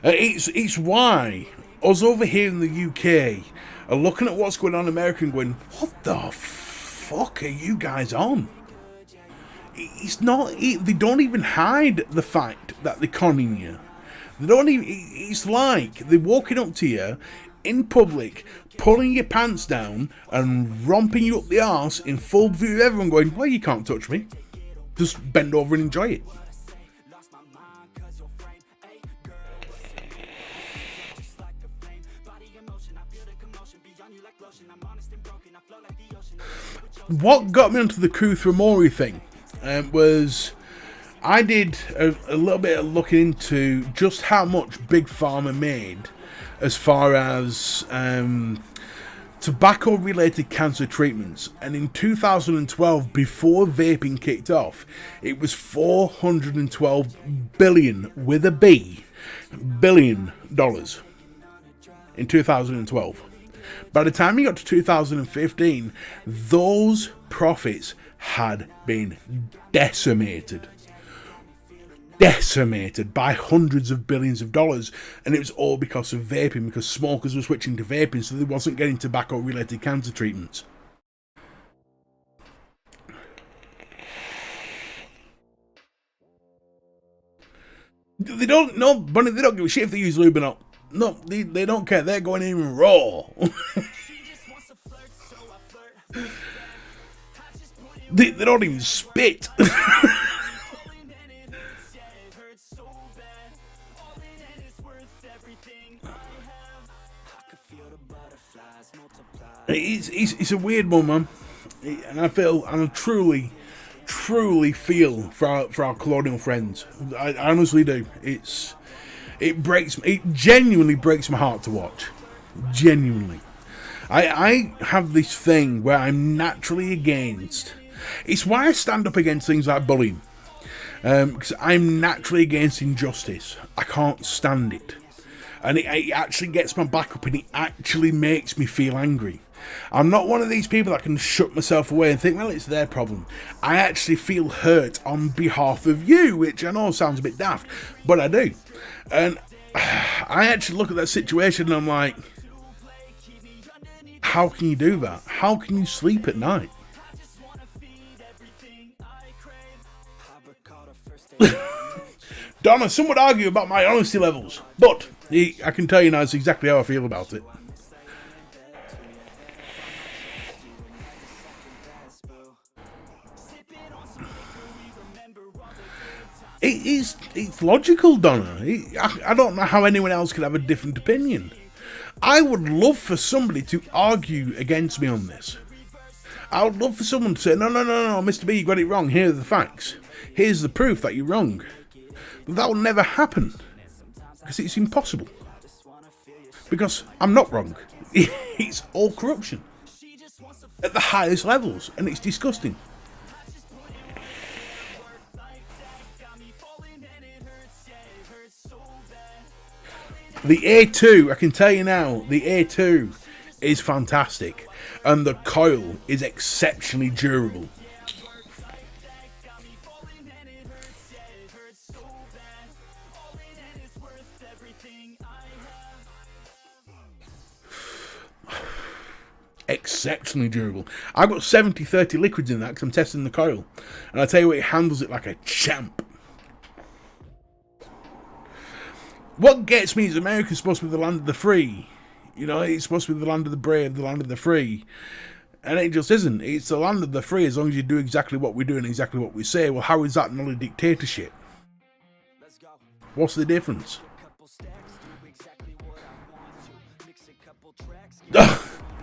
It's why us over here in the UK are looking at what's going on in America and going, what the fuck are you guys on? It's not. They don't even hide the fact that they're conning you. They don't even. It's like they're walking up to you in public, pulling your pants down and romping you up the arse in full view of everyone, going, well, you can't touch me. Just bend over and enjoy it. What got me onto the Kuthramori thing was I did a little bit of looking into just how much Big Pharma made as far as tobacco-related cancer treatments. And in 2012, before vaping kicked off, it was $412 billion, with a B, billion dollars in 2012. By the time you got to 2015, those profits had been decimated by hundreds of billions of dollars, and it was all because of vaping, because smokers were switching to vaping, so they wasn't getting tobacco-related cancer treatments. They don't know, Bunny. They don't give a shit if they use lube or not. No, they don't care. They're going in raw. They don't even spit. It's a weird one, man. And I truly feel for our colonial friends. I honestly do. It genuinely breaks my heart to watch. Genuinely. I have this thing where I'm naturally against. It's why I stand up against things like bullying. Because I'm naturally against injustice. I can't stand it. And it actually gets my back up, and it actually makes me feel angry. I'm not one of these people that can shut myself away and think, well, it's their problem. I actually feel hurt on behalf of you, which I know sounds a bit daft, but I do. And I actually look at that situation and I'm like, how can you do that? How can you sleep at night? Donna, some would argue about my honesty levels, but I can tell you now it's exactly how I feel about it. It's logical, Donna. I don't know how anyone else could have a different opinion. I would love for somebody to argue against me on this. I would love for someone to say, no, Mr. B, you got it wrong. Here are the facts. Here's the proof that you're wrong. But that will never happen. Because it's impossible. Because I'm not wrong. It's all corruption. At the highest levels. And it's disgusting. The A2, I can tell you now, the A2 is fantastic. And the coil is exceptionally durable. Exceptionally durable. I've got 70-30 liquids in that because I'm testing the coil. And I tell you what, it handles it like a champ. What gets me is America's supposed to be the land of the free. You know, it's supposed to be the land of the brave, the land of the free. And it just isn't. It's the land of the free as long as you do exactly what we do and exactly what we say. Well, how is that not a dictatorship? What's the difference?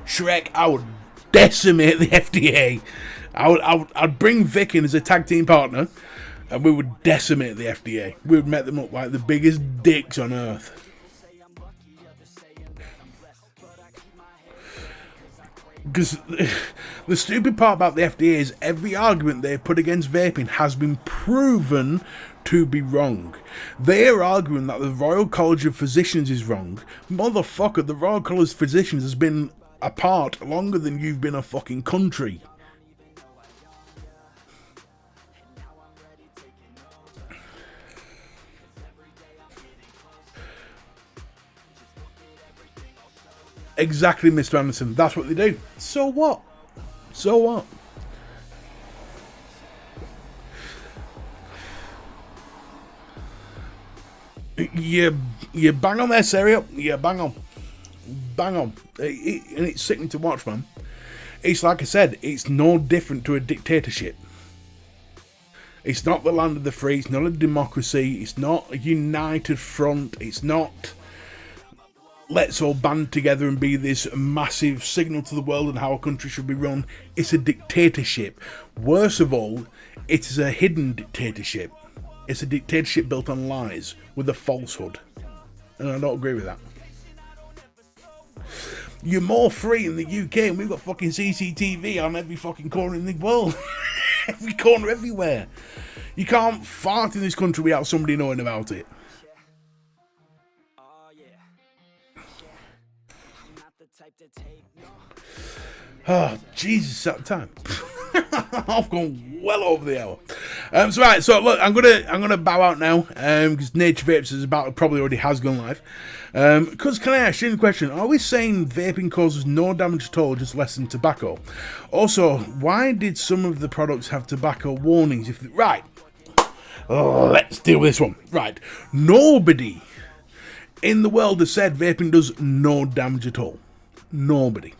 Shrek, I would decimate the FDA. I'd bring Vic in as a tag team partner, and we would decimate the FDA. We would make them up like the biggest dicks on earth. Because the stupid part about the FDA is every argument they put against vaping has been proven to be wrong. They are arguing that the Royal College of Physicians is wrong. Motherfucker, the Royal College of Physicians has been apart longer than you've been a fucking country. Exactly, Mr. Anderson. That's what they do. So what? So what? You bang on there, Serio. You bang on. Bang on. And it's sickening to watch, man. It's like I said, it's no different to a dictatorship. It's not the land of the free. It's not a democracy. It's not a united front. It's not let's all band together and be this massive signal to the world and how a country should be run. It's a dictatorship. Worse of all, it is a hidden dictatorship. It's a dictatorship built on lies with a falsehood. And I don't agree with that. You're more free in the UK and we've got fucking CCTV on every fucking corner in the world. Every corner, everywhere. You can't fart in this country without somebody knowing about it. Oh, Jesus, at the time. I've gone well over the hour. So look, I'm gonna bow out now because Nature Vapes is about probably already has gone live. Because can I ask you a question? Are we saying vaping causes no damage at all, just less than tobacco? Also, why did some of the products have tobacco warnings? Right, let's deal with this one. Right, nobody in the world has said vaping does no damage at all. Nobody.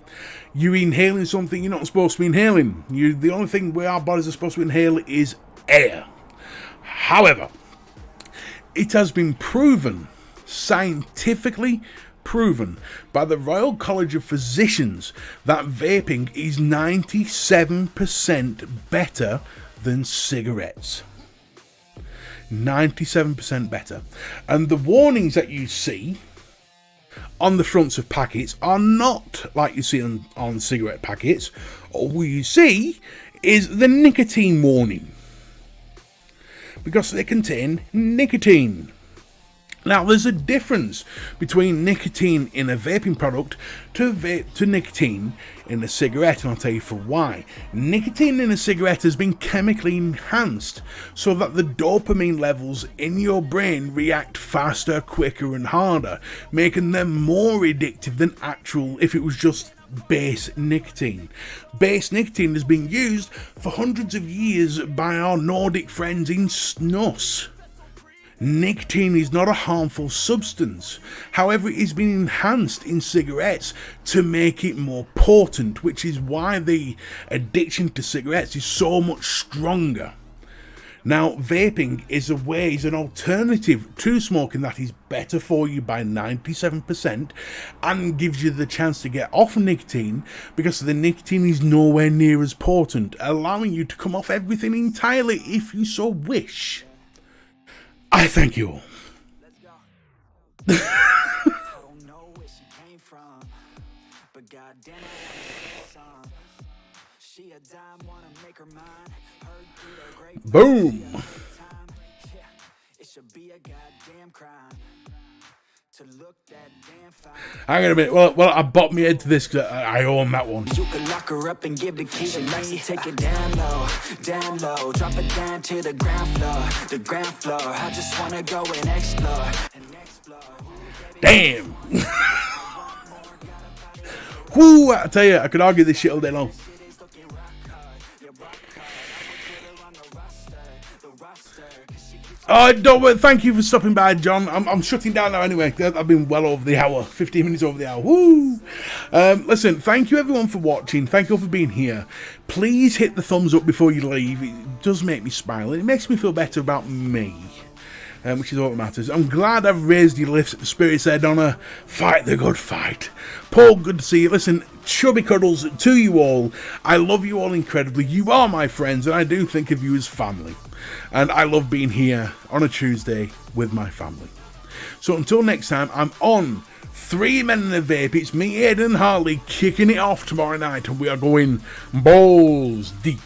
You're inhaling something you're not supposed to be inhaling. The only thing our bodies are supposed to inhale is air. However, it has been proven, scientifically proven, by the Royal College of Physicians that vaping is 97% better than cigarettes. 97% better. And the warnings that you see on the fronts of packets are not like you see on cigarette packets. All you see is the nicotine warning, because they contain nicotine. Now, there's a difference between nicotine in a vaping product to nicotine in a cigarette, and I'll tell you for why. Nicotine in a cigarette has been chemically enhanced so that the dopamine levels in your brain react faster, quicker, and harder, making them more addictive than if it was just base nicotine. Base nicotine has been used for hundreds of years by our Nordic friends in snus. Nicotine is not a harmful substance. However, it has been enhanced in cigarettes to make it more potent, which is why the addiction to cigarettes is so much stronger. Now, vaping is an alternative to smoking that is better for you by 97% and gives you the chance to get off nicotine because the nicotine is nowhere near as potent, allowing you to come off everything entirely if you so wish. I thank you all. Boom. It should be a goddamn crime Hang on a minute. Well, I bopped my head to this because I own that one. You can lock her up and give the key to me. Take it down low, drop it down to the ground floor. I just wanna go and explore. Damn. Whoo, I tell you, I could argue this shit all day long. Oh, thank you for stopping by, John. I'm shutting down now anyway. I've been well over the hour, 15 minutes over the hour. Woo! Listen, thank you everyone for watching. Thank you all for being here. Please hit the thumbs up before you leave. It does make me smile. It makes me feel better about me. Which is all that matters. I'm glad I've raised your spirits there, Donna. Fight the good fight. Paul, good to see you. Listen, chubby cuddles to you all. I love you all incredibly. You are my friends, and I do think of you as family. And I love being here on a Tuesday with my family. So until next time, I'm on 3 Men and a Vape. It's me, Aiden and Harley, kicking it off tomorrow night, and we are going balls deep.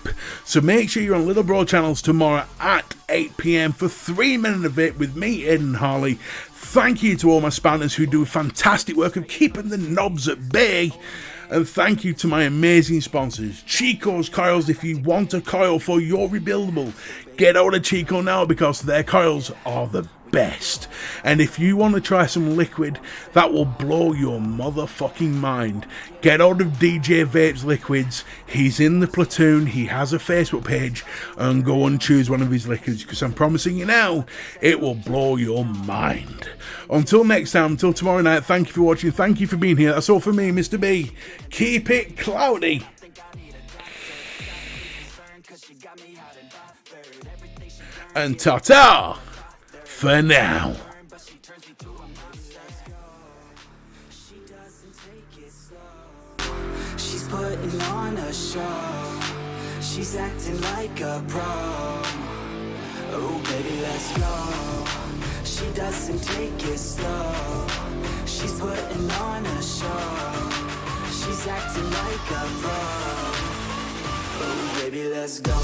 So make sure you're on Little Bro channels tomorrow at 8 PM for 3 Men and a Vape with me, Aiden and Harley. Thank you to all my spanners who do fantastic work of keeping the knobs at bay. And thank you to my amazing sponsors, Chico's Coils. If you want a coil for your rebuildable, get out of Chico now because their coils are the best. And if you want to try some liquid that will blow your motherfucking mind, get out of DJ Vape's liquids. He's in the Platoon, he has a Facebook page, and go and choose one of his liquids because I'm promising you now, it will blow your mind. Until next time, until tomorrow night, thank you for watching, thank you for being here. That's all for me, Mr. B. Keep it cloudy. And ta-ta for now. She's putting on a show. She's acting like a pro. Oh baby, let's go. She doesn't take it slow. She's putting on a show. She's acting like a pro. Oh baby, let's go.